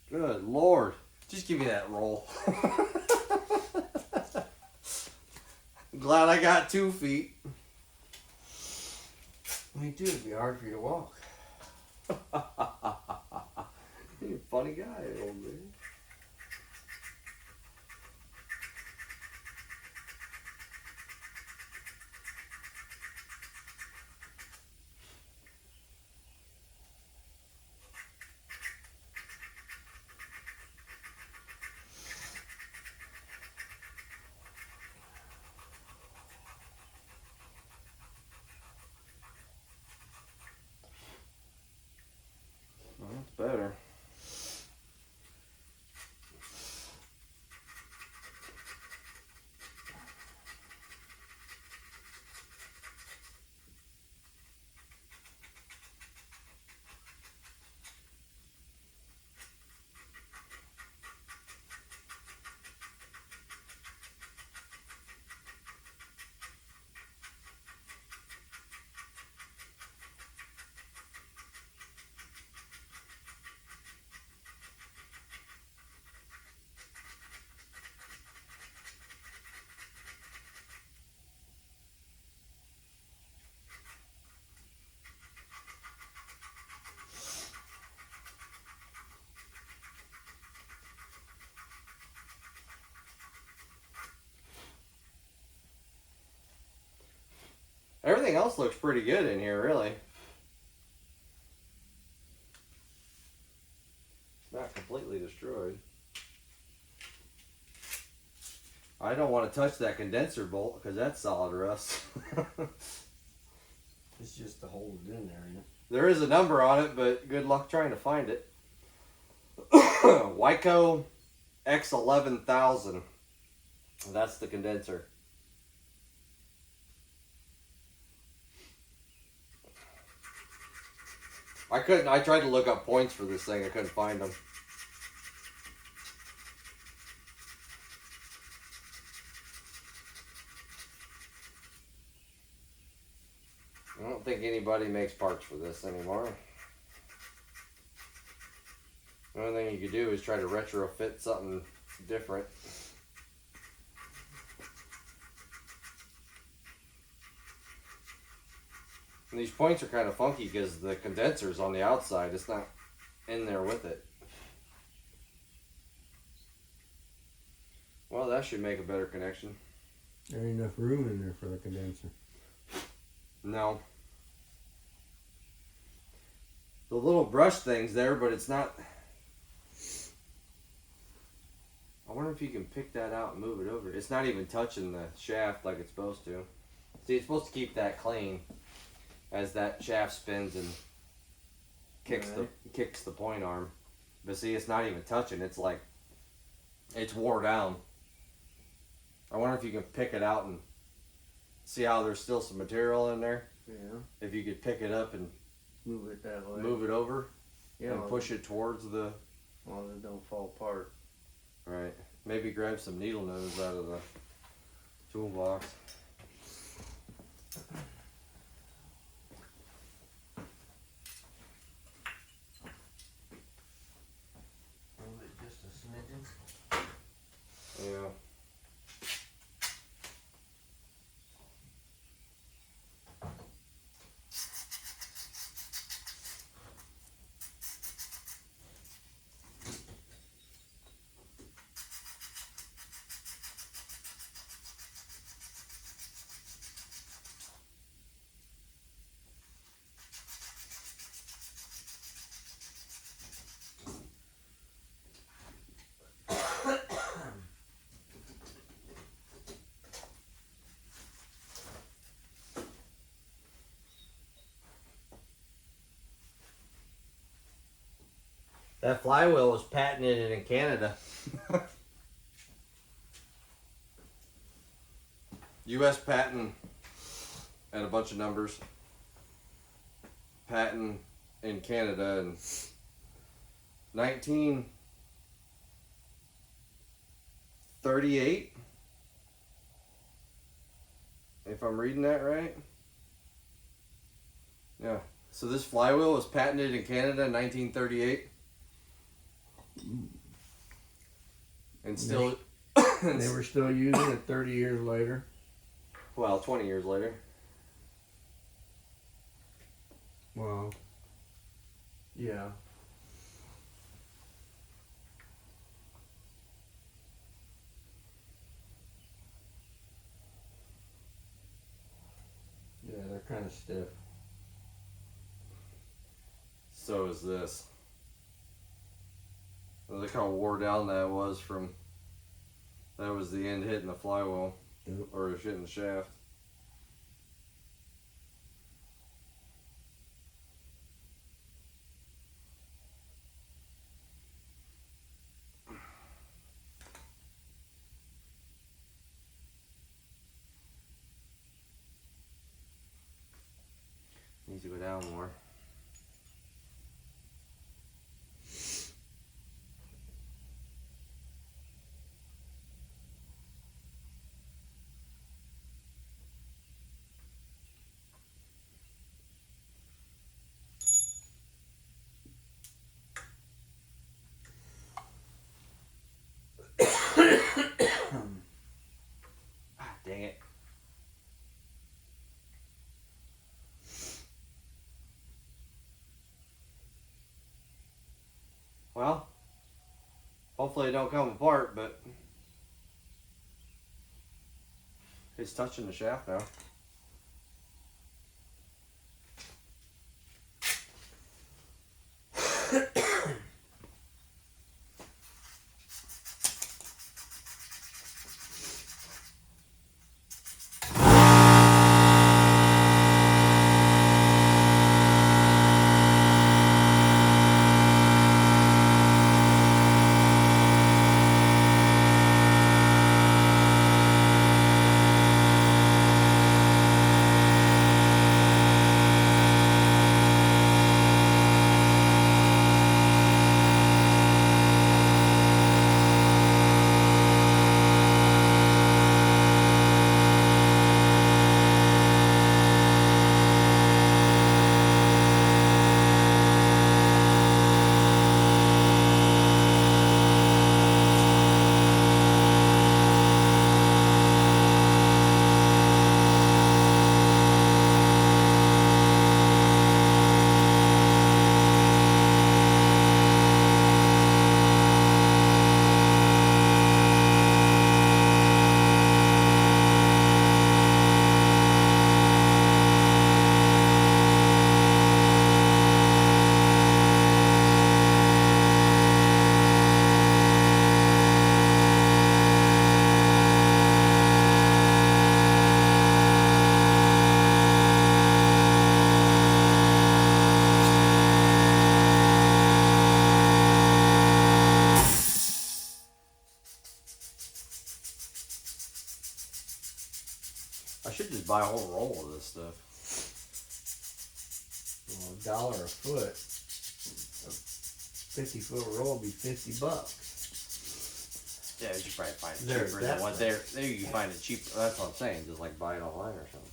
Good Lord. Just give me that roll. I'm glad I got 2 feet. Me too, it'd be hard for you to walk. You're a funny guy, old man. Well, that's better. Everything else looks pretty good in here, really. Not completely destroyed. I don't want to touch that condenser bolt because that's solid rust. It's just to hold it in there, you know? There is a number on it, but good luck trying to find it. Wyco X11000. That's the condenser. I tried to look up points for this thing, I couldn't find them. I don't think anybody makes parts for this anymore. The only thing you could do is try to retrofit something different. And these points are kind of funky because the condenser's on the outside. It's not in there with it. Well, that should make a better connection. There ain't enough room in there for the condenser. No. The little brush thing's there, but it's not... I wonder if you can pick that out and move it over. It's not even touching the shaft like it's supposed to. See, it's supposed to keep that clean as that shaft spins and kicks the point arm. But see, it's not even touching. It's like, it's wore down. I wonder if you can pick it out and see how there's still some material in there. Yeah. If you could pick it up and Move it that way. move it over Yeah. and push it towards the... Well, it don't fall apart. Right. Maybe grab some needle nose out of the toolbox. Move it just a smidgen. Yeah. That flywheel was patented in Canada. U.S. patent and a bunch of numbers. Patent in Canada in 1938. If I'm reading that right. Yeah. So this flywheel was patented in Canada in 1938. And still... They were still using it 30 years later. Well, 20 years later. Wow. Yeah. Yeah, they're kind of stiff. So is this. Look how wore down that was from... That was the end hitting the flywheel. Yep. Or hitting the shaft. Needs to go down more. Dang it. Well, hopefully it don't come apart, but it's touching the shaft now. I should just buy a whole roll of this stuff. Well, $1 a foot. A 50-foot roll would be $50. Yeah, you should probably find it They're cheaper than what there. There you can find it cheap. That's what I'm saying. Just like buy it online or something.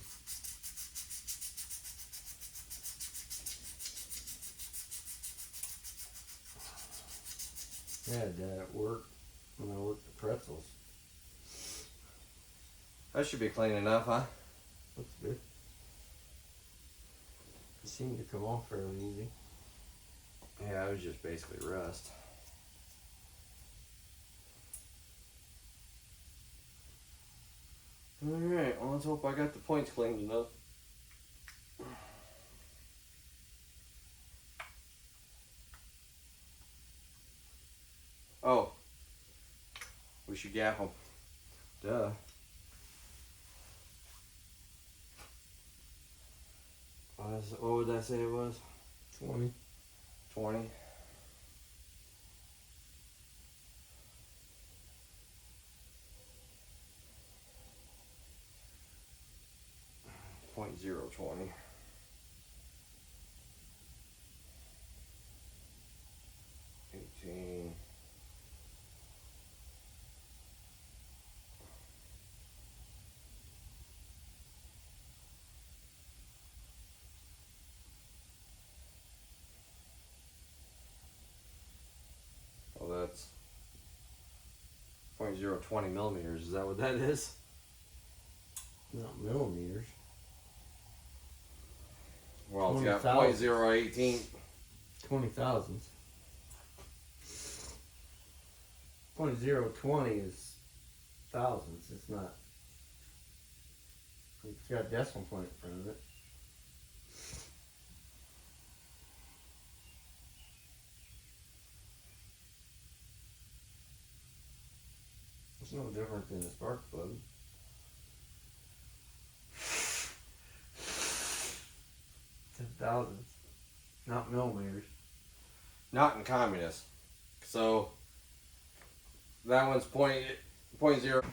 I had that at work when I worked the pretzels. That should be clean enough, huh? Looks good. It seemed to come off fairly easy. Yeah, it was just basically rust. Alright, well, let's hope I got the points cleaned enough. Oh. We should gap them. Duh. What would that say it was? 20. 20. .020. Well, that's .020 millimeters. Is that what that is? Not millimeters. Well, it's got 20,000. .018. 20,000. .020 is thousands. It's not. It's got a decimal point in front of it. It's no different than a spark plug. It's in thousands, not millimeters. Not in communist. So that one's .0.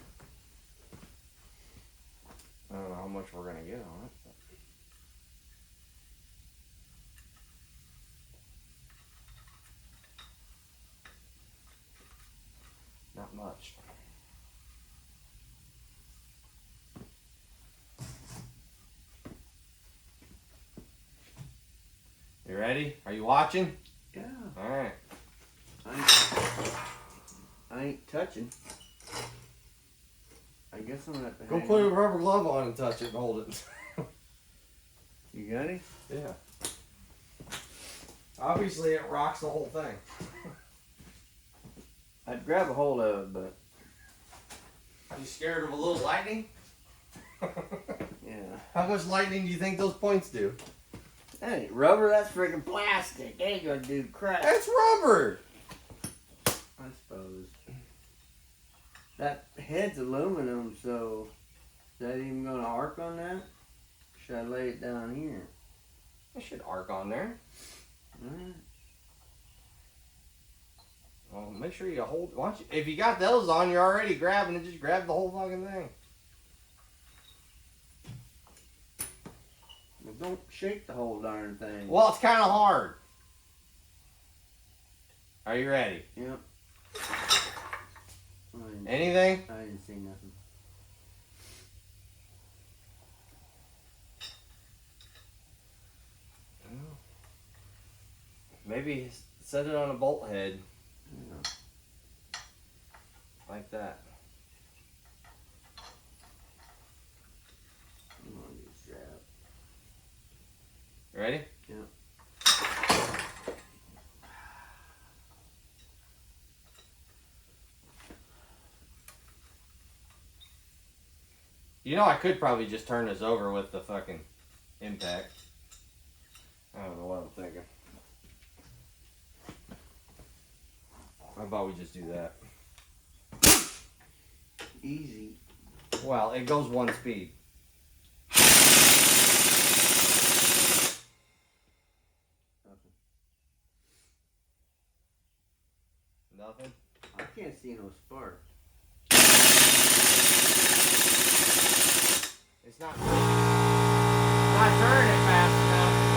I don't know how much we're gonna get on it. Not much. You ready? Are you watching? Yeah. All right. I ain't touching. I guess I'm gonna have to Go hang put a on. rubber glove on and touch it and hold it. You got it? Yeah. Obviously, it rocks the whole thing. I'd grab a hold of it, but Are you scared of a little lightning? yeah. How much lightning do you think those points do? That ain't rubber, that's freaking plastic. They ain't gonna do crap. That's rubber. I suppose. That head's aluminum, so is that even gonna arc on that? Should I lay it down here? It should arc on there. Alright. Well, make sure you hold. Why don't you, if you got those on, you're already grabbing it. Just grab the whole fucking thing. Well, don't shake the whole darn thing. Well, it's kind of hard. Are you ready? Yep. Anything? I didn't see nothing. Maybe set it on a bolt head Yeah. like that. I'm gonna use strap. You ready? Yep. You know, I could probably just turn this over with the fucking impact. I don't know what I'm thinking. How about we just do that? Easy. Well, it goes one speed. Nothing. Nothing? I can't see no spark. It's not turning it fast enough.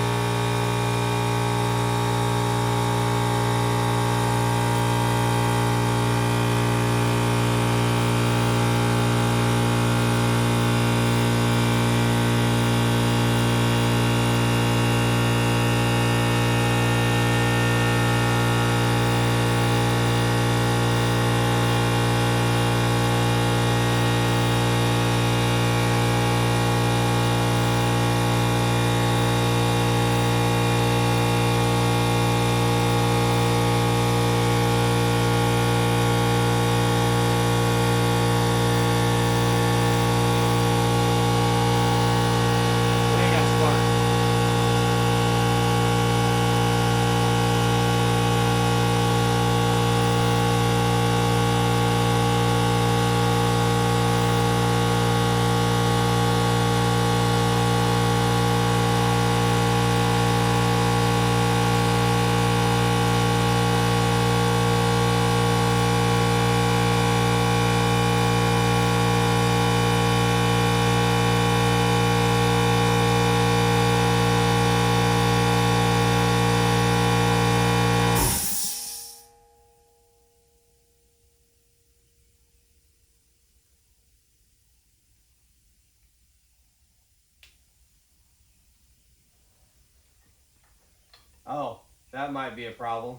Oh, that might be a problem.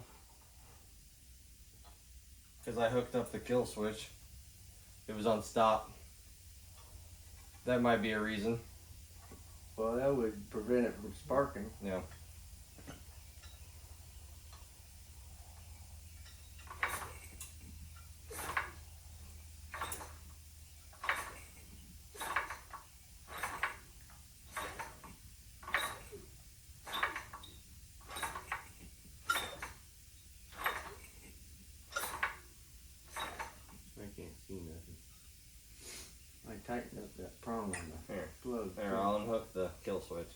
Because I hooked up the kill switch. It was on stop. That might be a reason. Well, that would prevent it from sparking. Yeah. I can't see nothing. I tightened up that prong on the Here. plug. There, I'll unhook the kill switch.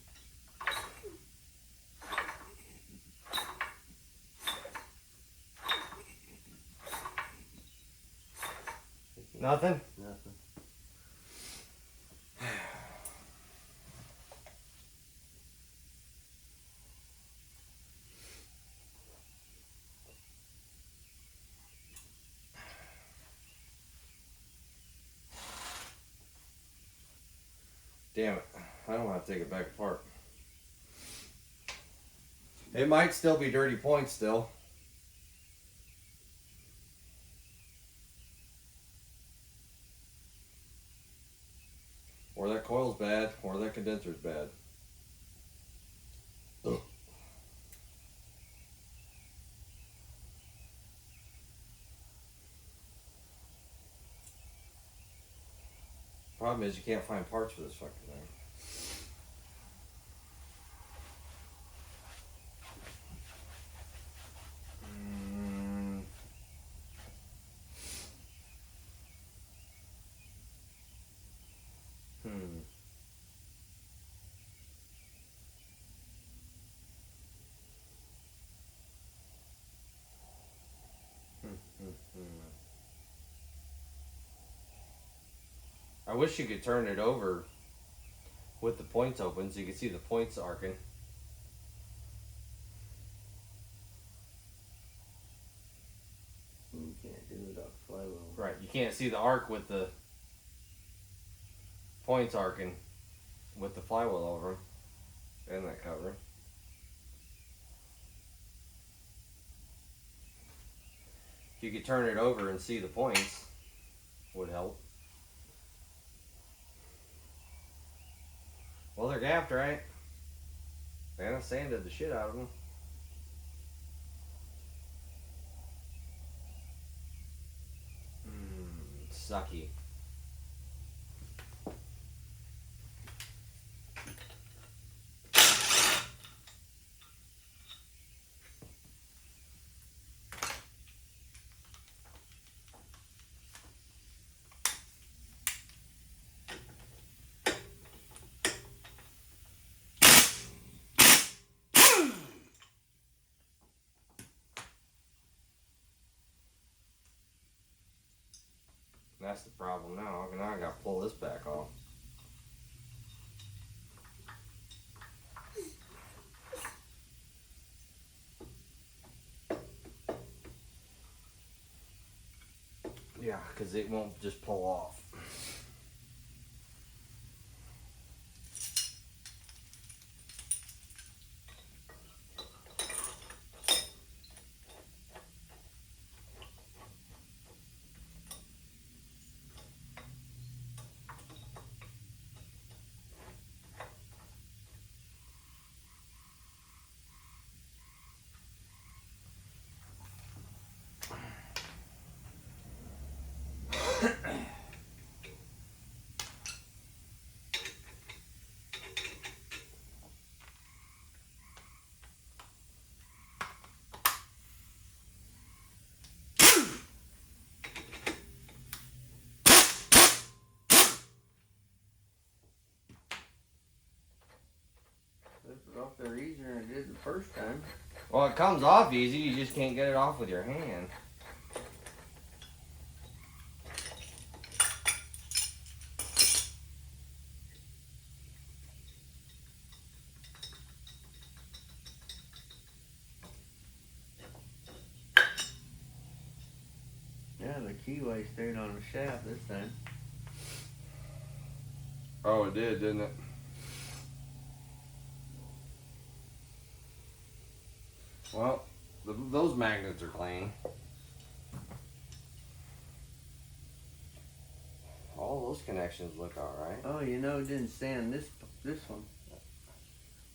Nothing? Nothing. Damn it. I don't want to take it back apart. It might still be dirty points still. Or that coil's bad, or that condenser's bad. Ugh. Problem is you can't find parts for this fucking thing. I wish you could turn it over with the points open so you could see the points arcing. You can't do it off flywheel. Right, you can't see the arc with the points arcing with the flywheel over them and that cover. If you could turn it over and see the points, would help. Well, they're gapped, right? And I sanded the shit out of them. Sucky. That's the problem now. Now I gotta pull this back off. Yeah, because it won't just pull off. This is off there easier than it did the first time. Well, it comes off easy, you just can't get it off with your hand. Yeah, the keyway stayed on the shaft this time. Oh, it did, didn't it? Well, those magnets are clean. All those connections look alright. Oh, you know, it didn't stand this one.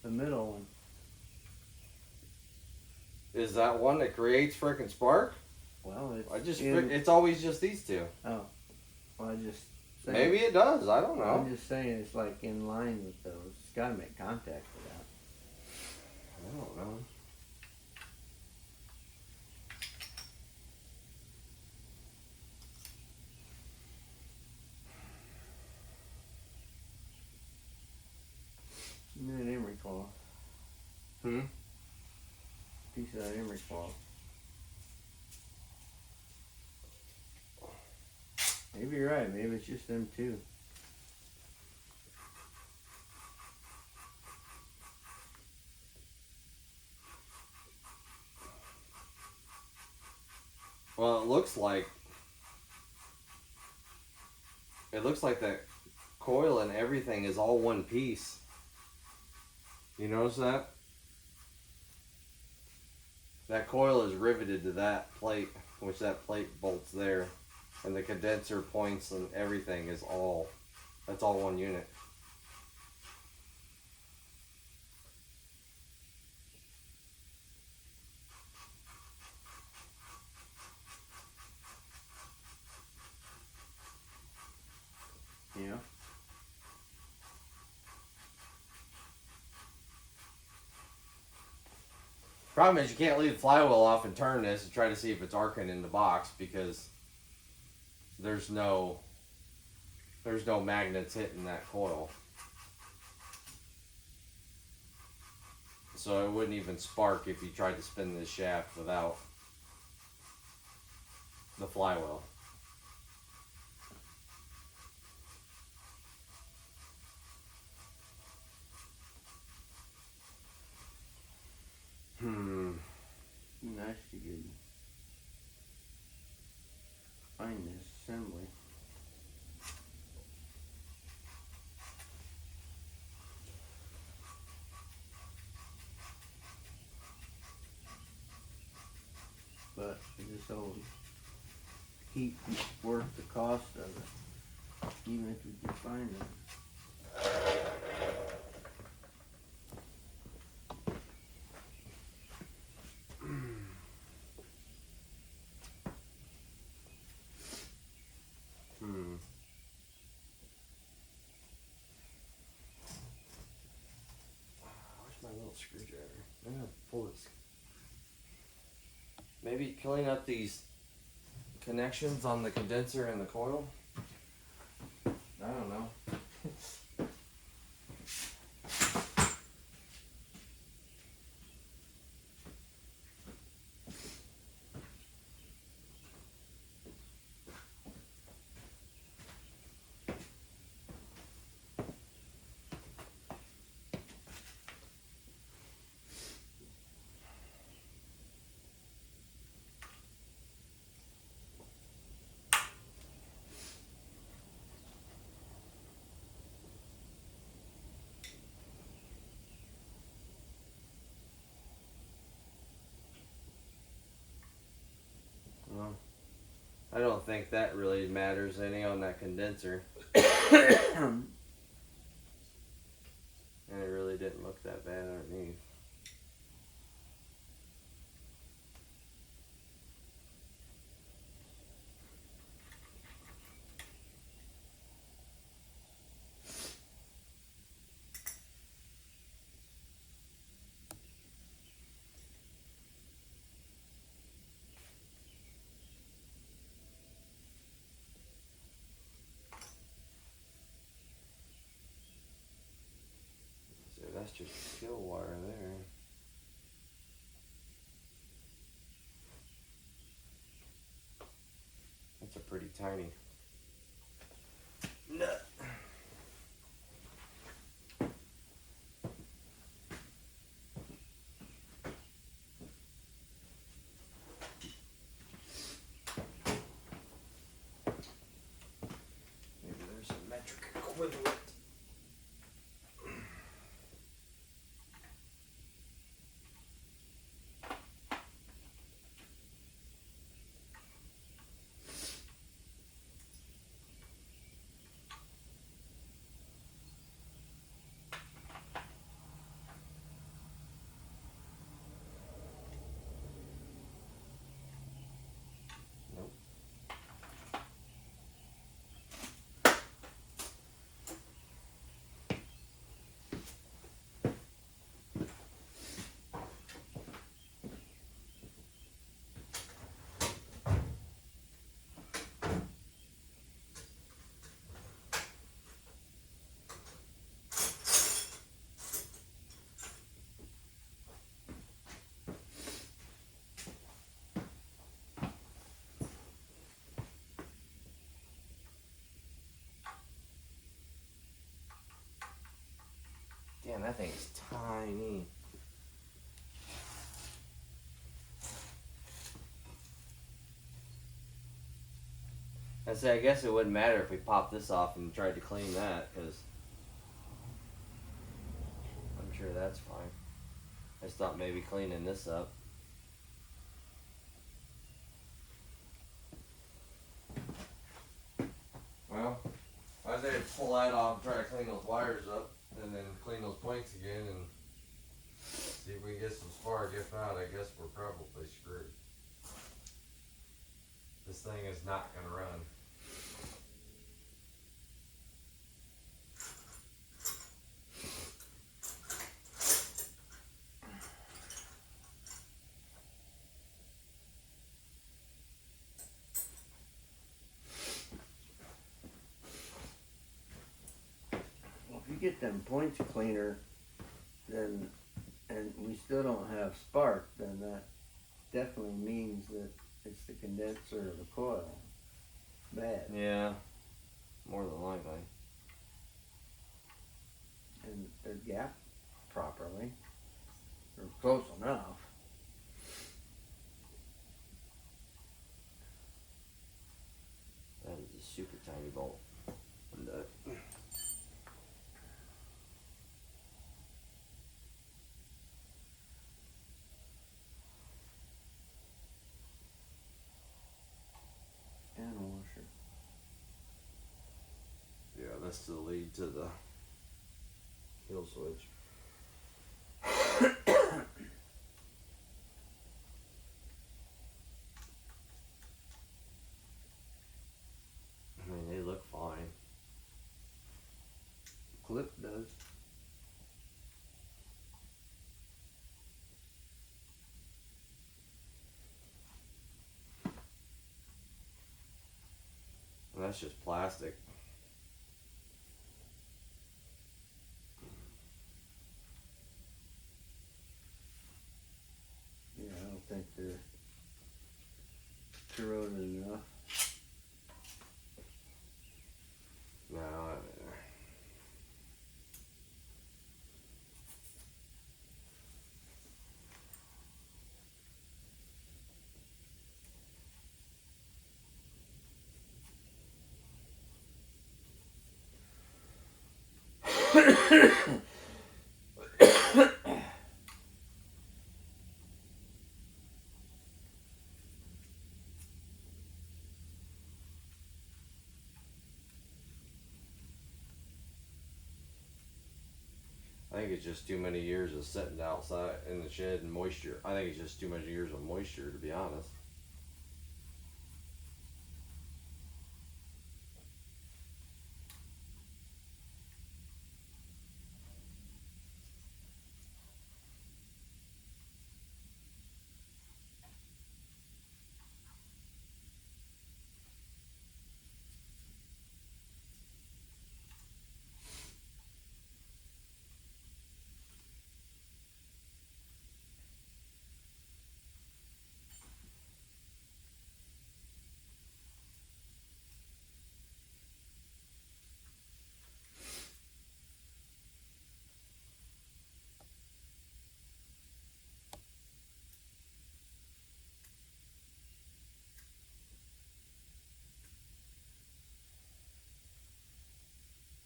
The middle one. Is that one that creates frickin' spark? Well, It's always just these two. Oh. Well, I just saying, Maybe it does. I don't know. I'm just saying it's like in line with those. It's got to make contact with that. I don't know. Give me an emery cloth. Piece of that emery cloth. Maybe you're right. Maybe it's just them two. Well, it looks like that coil and everything is all one piece. You notice that? That coil is riveted to that plate, which that plate bolts there. And the condenser points and everything is that's all one unit. Yeah. Problem is you can't leave the flywheel off and turn this and try to see if it's arcing in the box because there's no magnets hitting that coil. So it wouldn't even spark if you tried to spin this shaft without the flywheel. Nice to get find this assembly. But this old heat worth the cost of it, even if you can find it. Where's my little screwdriver? I'm gonna pull this. Maybe clean up these connections on the condenser and the coil. I don't know. Well, I don't think that really matters any on that condenser. And it really didn't look that bad underneath. So that's just a kill wire there. That's a pretty tiny nut. Maybe there's a metric equivalent. Damn, that thing is tiny. I guess it wouldn't matter if we popped this off and tried to clean that, because I'm sure that's fine. I just thought maybe cleaning this up. Well, I say pull that off and try to clean those wires up, and then clean those points again, and see if we can get some spark. If not, I guess we're probably screwed. This thing is not going to run. Well, if you get them points cleaner, then, and we still don't have spark, then that definitely means that it's the condenser of the coil. Bad. Yeah, more than likely. And they're gapped properly, or close enough. That is a super tiny bolt. And, And a washer. yeah, that's the lead to the kill switch. I mean, they look fine. Clip does. And that's just plastic. Yeah, I don't think they're corroded enough. No, I mean, I think it's just too many years of sitting outside in the shed and moisture. I think it's just too many years of moisture, to be honest.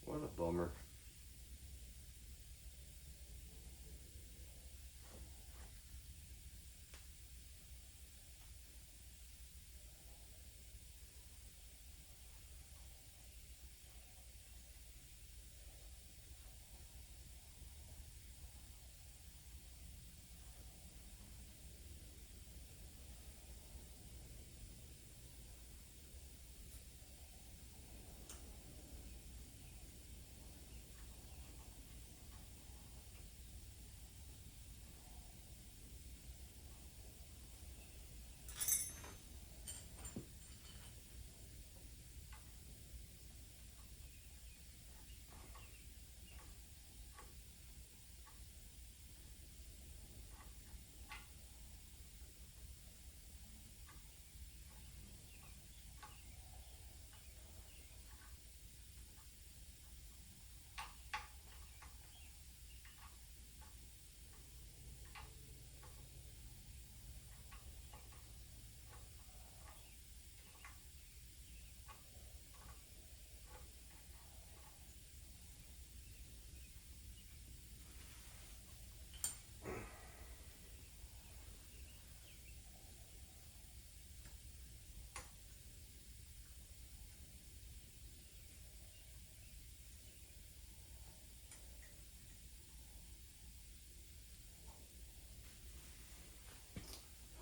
What a bummer.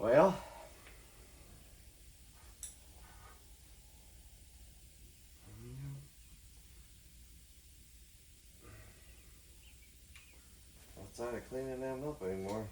Well, outside of cleaning them up anymore.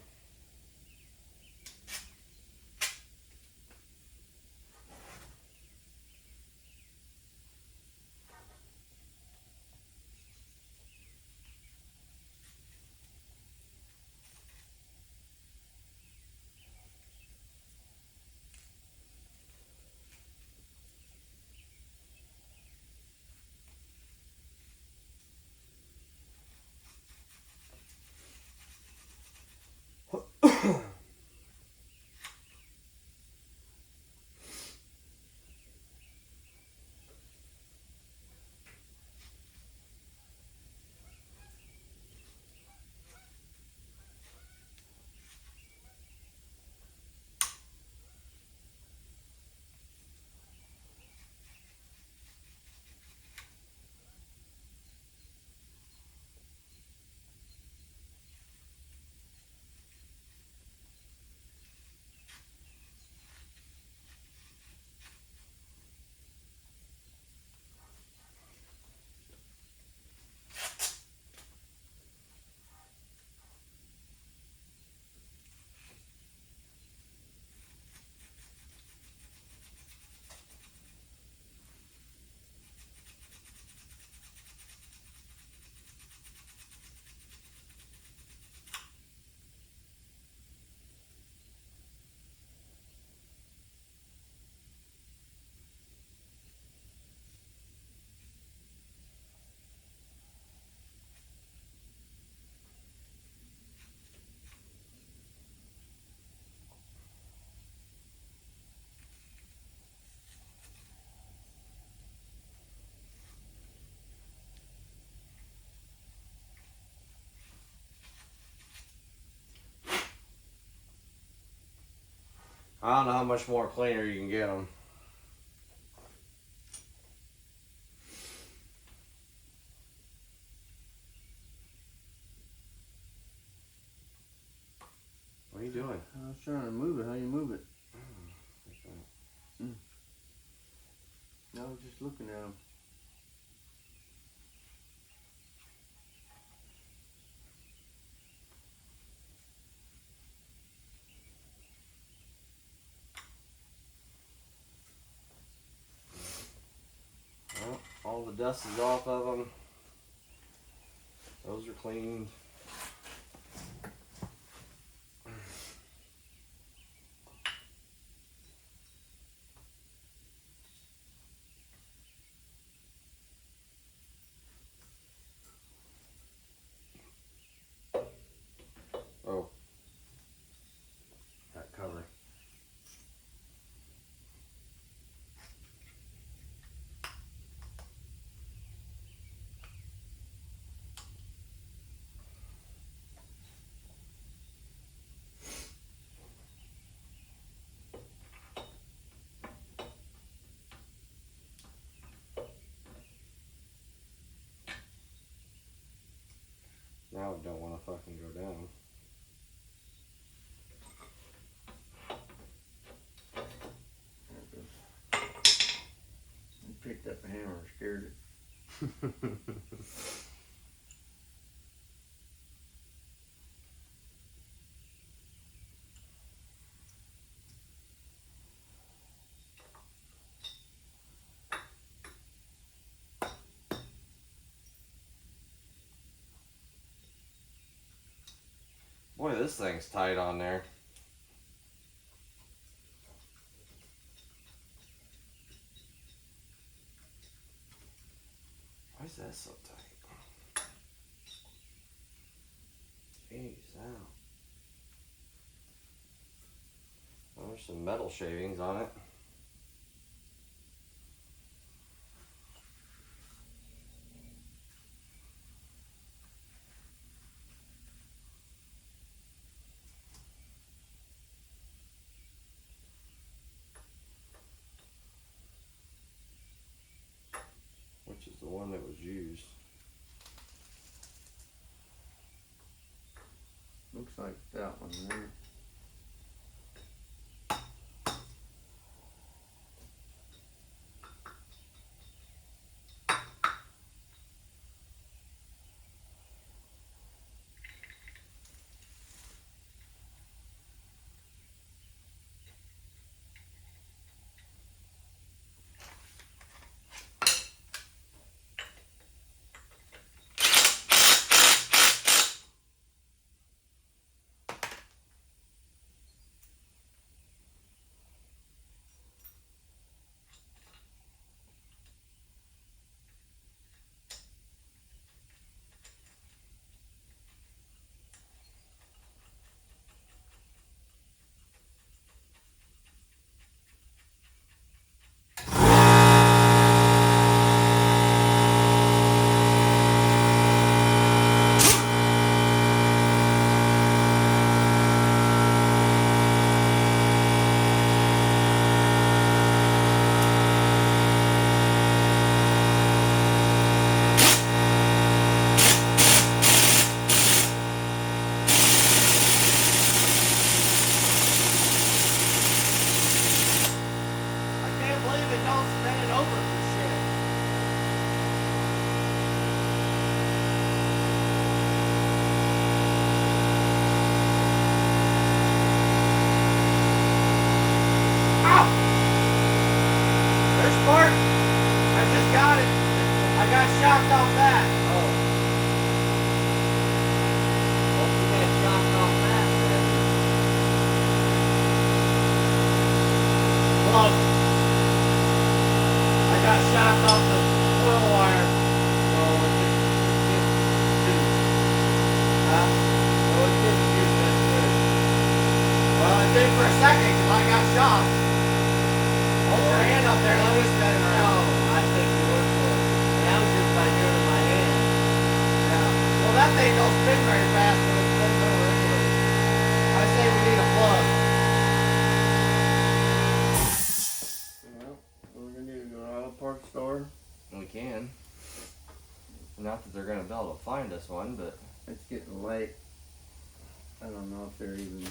I don't know how much more cleaner you can get them. What are you doing? I was trying to move it. How you move it? I was just looking at them. Well, all the dust is off of them. Those are cleaned. Oh, that cover. Now I don't want to fucking go down. I picked up a hammer and scared it. Boy, this thing's tight on there. Why is that so tight? Jeez, ow. Well, there's some metal shavings on it. Which is the one that was used. Looks like that one there. don't spin it over for shit. Ow! There's spark. I just got it. I got shocked off that. Oh. Well, you got shocked off that then. Plug. I got shocked off the oil wire. Oh, it didn't shoot. Huh? Oh, it didn't shoot that good. Well, it did for a second because I got shocked. Hold your hand up there. Let me spin it No, around. I think you were for it. And that was just by doing my hand. Yeah. Well, that thing don't spin very fast when it spins over anyway. I say we need a plug. Well, what we're gonna do, go to an auto parts store. We can. Not that they're gonna be able to find us one, but It's getting late. I don't know if they're even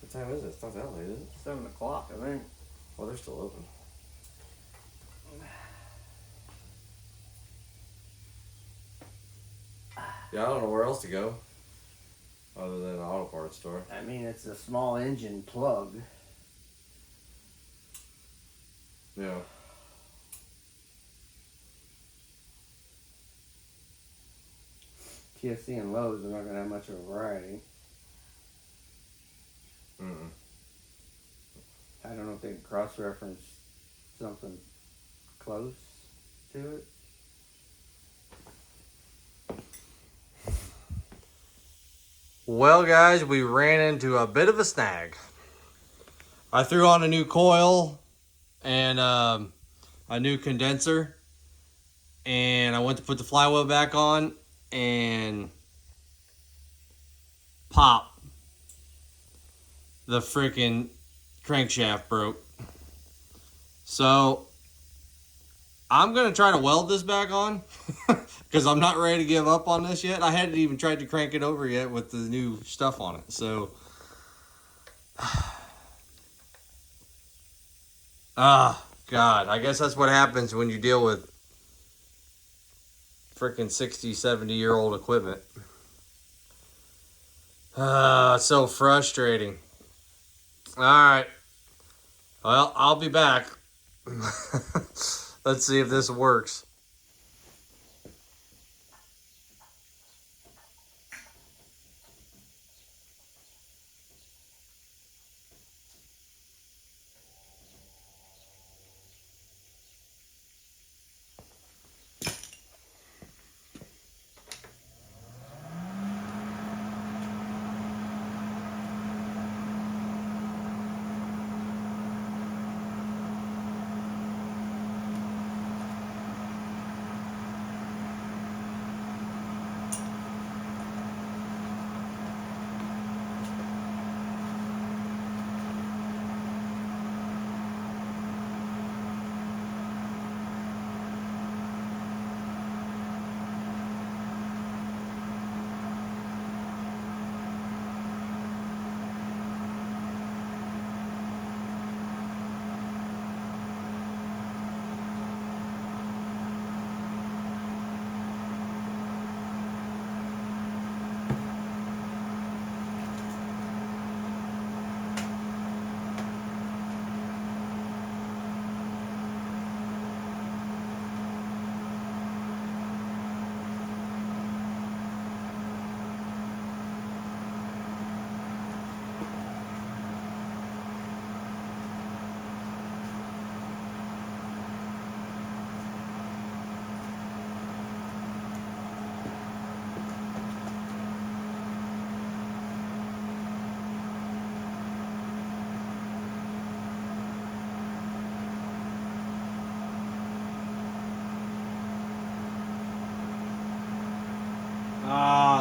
What time is it? It's not that late, is it? 7 o'clock, I think. Well, they're still open. Yeah, I don't know where else to go. Other than an auto parts store. I mean, it's a small engine plug. Yeah. TSC and Lowe's are not gonna have much of a variety. Mm-mm. I don't know if they can cross-reference something close to it. well, guys, we ran into a bit of a snag. I threw on a new coil and a new condenser, and I went to put the flywheel back on, and pop, the freaking crankshaft broke. So I'm gonna try to weld this back on because I'm not ready to give up on this yet. I hadn't even tried to crank it over yet with the new stuff on it. So God, I guess that's what happens when you deal with freaking 60, 70-year-old equipment. So frustrating. All right. Well, I'll be back. Let's see if this works.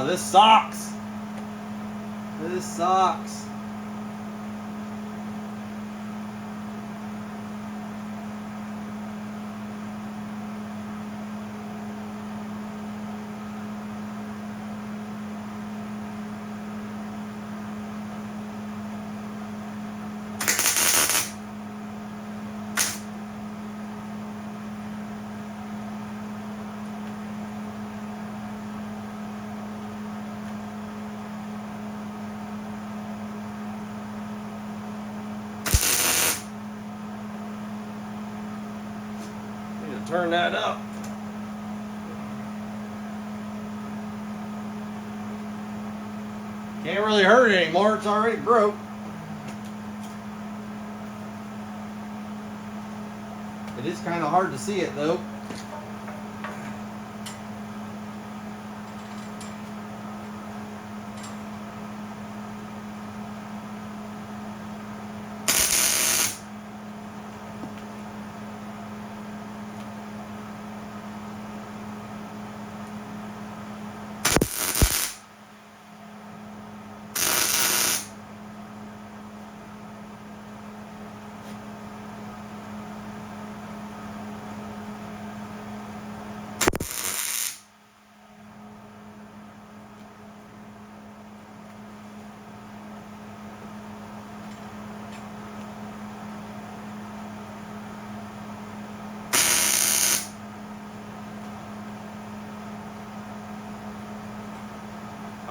This sucks. This sucks. turn that up. Can't really hurt it anymore, it's already broke. It is kind of hard to see it though.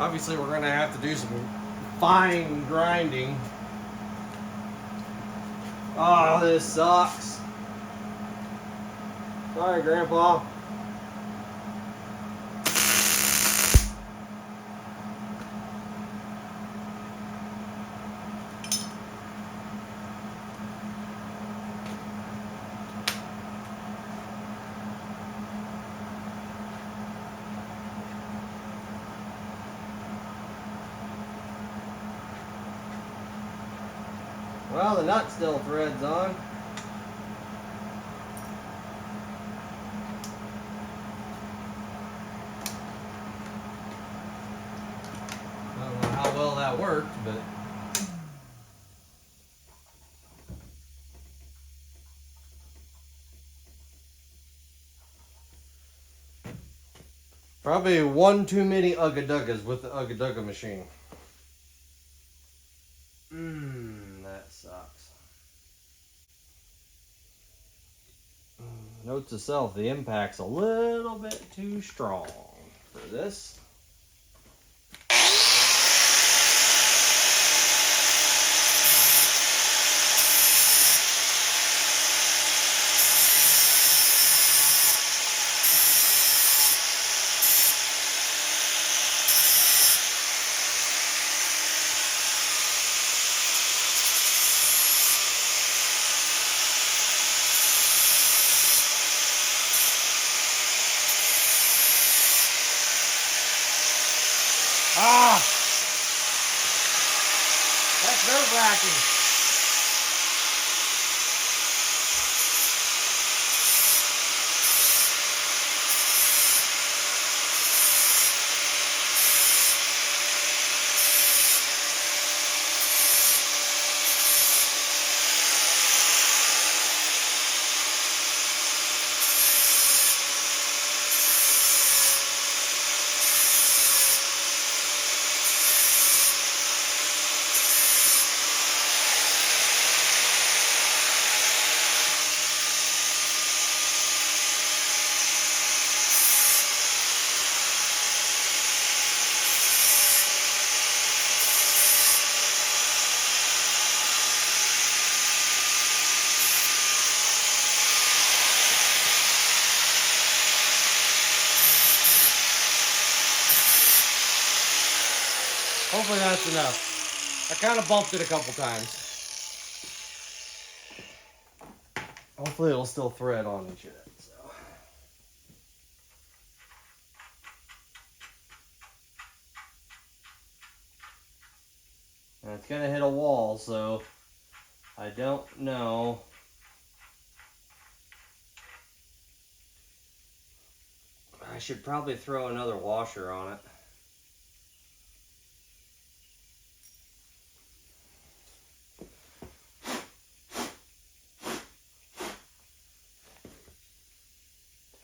Obviously, we're going to have to do some fine grinding. Oh, this sucks. Sorry, Grandpa. Well, the nut still threads on. I don't know how well that worked, but probably one too many Ugga-Duggas with the Ugga-Dugga machine. That sucks. Note to self, the impact's a little bit too strong for this. Ah! That's nerve-wracking. Hopefully that's enough. I kind of bumped it a couple times. Hopefully it'll still thread on and shit. So. And it's gonna hit a wall, so I don't know. I should probably throw another washer on it.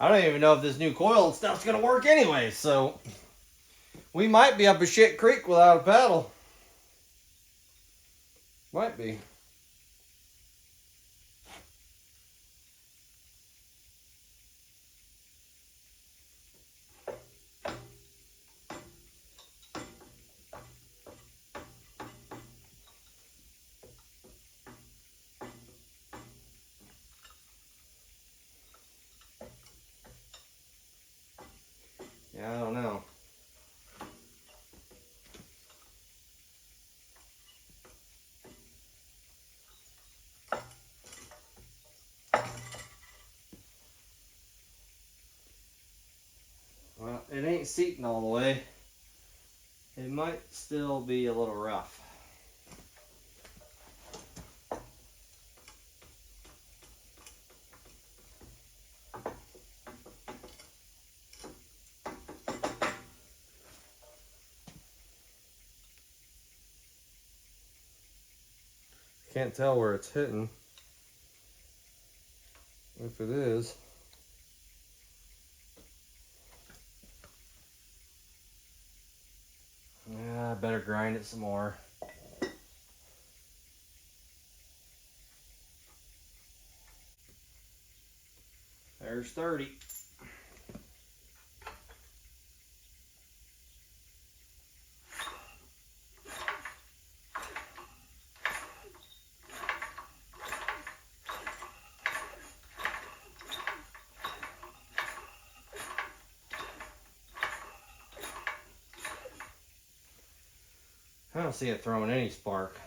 I don't even know if this new coil and stuff's gonna work anyway, so we might be up a shit creek without a paddle. Might be. ain't seating all the way. It might still be a little rough. Can't tell where it's hitting. If it is. Yeah, I better grind it some more. There's 30. I don't see it throwing any spark.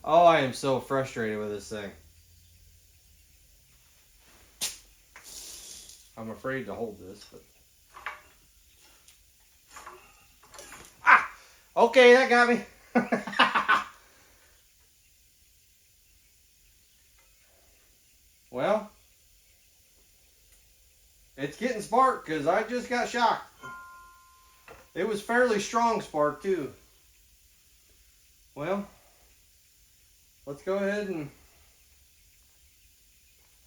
Oh, I am so frustrated with this thing. I'm afraid to hold this, but... Ah! Okay, that got me. Well, it's getting spark because I just got shocked. It was fairly strong spark too. Well, let's go ahead and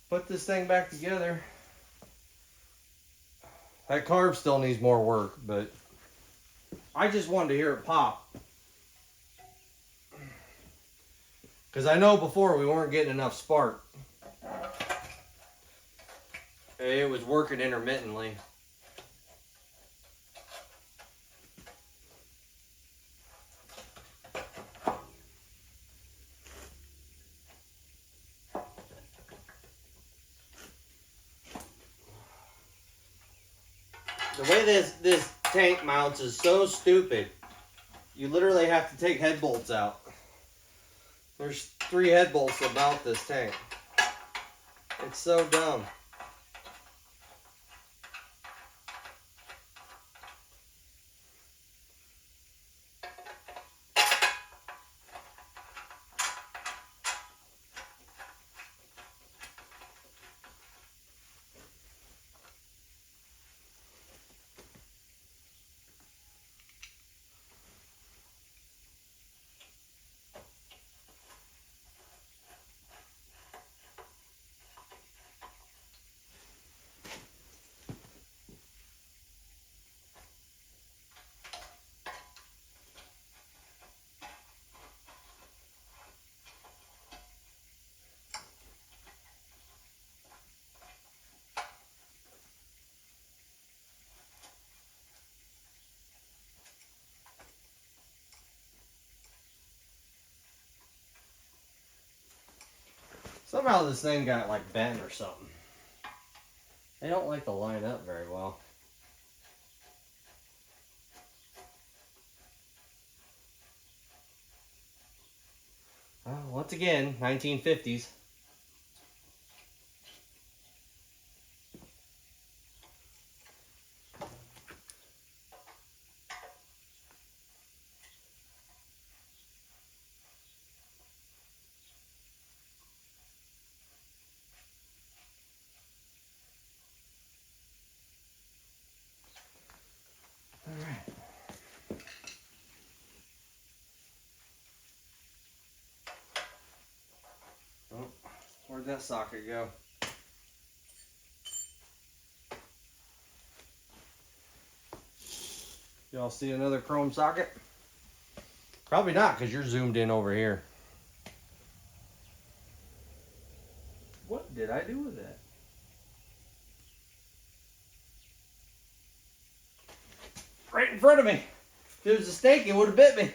put this thing back together. That carb still needs more work, but I just wanted to hear it pop. Because I know before we weren't getting enough spark. It was working intermittently. The way this tank mounts is so stupid. You literally have to take head bolts out. There's 3 head bolts that mount this tank. It's so dumb. Somehow this thing got like bent or something. They don't like to line up very well. Once again, 1950s. Where'd that socket go? Y'all see another chrome socket? Probably not, because you're zoomed in over here. What did I do with that? Right in front of me. If it was a snake, it would have bit me.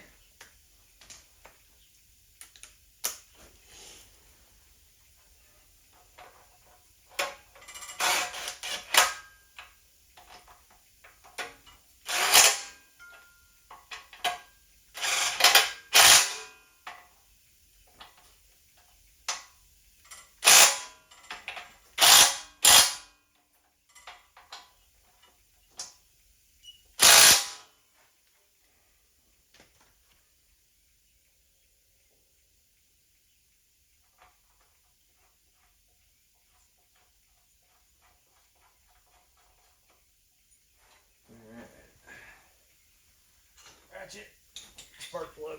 spark plug.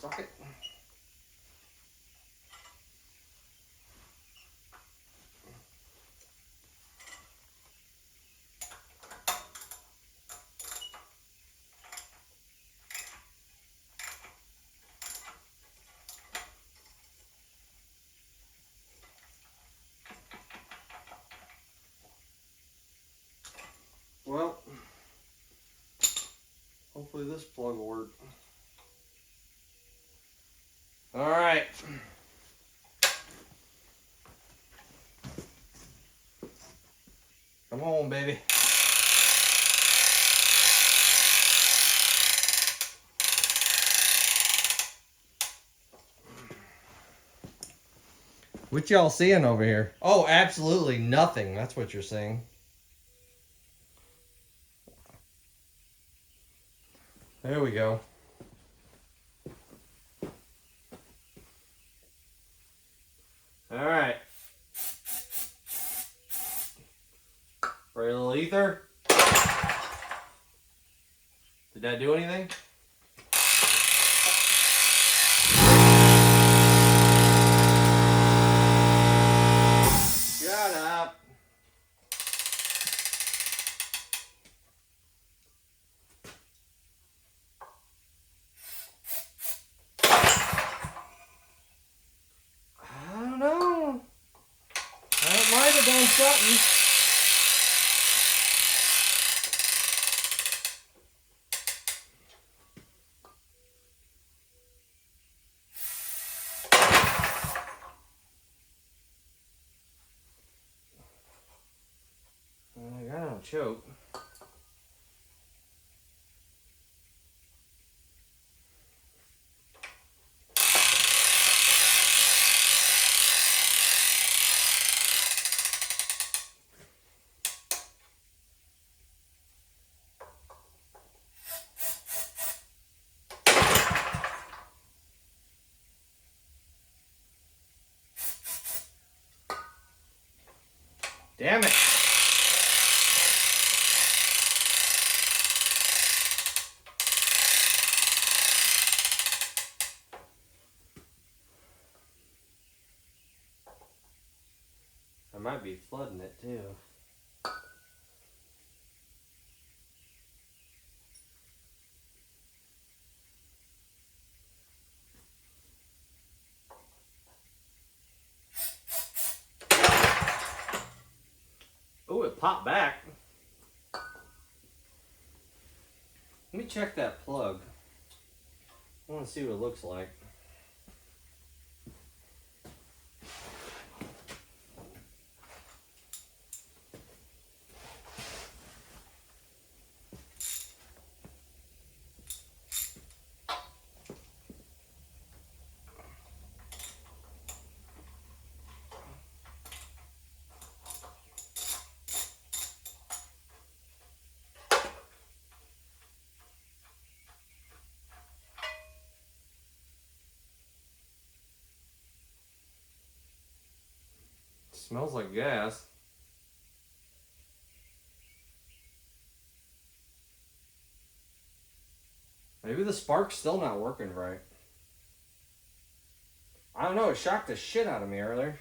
Socket. Well, hopefully this plug will work. All right. Come on, baby. What y'all seeing over here? Oh, absolutely nothing. That's what you're saying. There we go. All right. Spray a little ether. Did that do anything? Shut up. I don't know. That might have done something. I don't choke. Damn it. I might be flooding it too. Oh, it popped back. Let me check that plug. I want to see what it looks like. Smells like gas. Maybe the spark's still not working right. I don't know, it shocked the shit out of me earlier.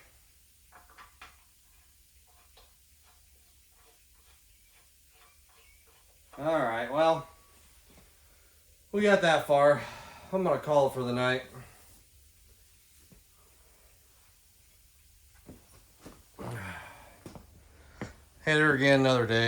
Alright, well, we got that far. I'm gonna call it for the night. Hit her again another day.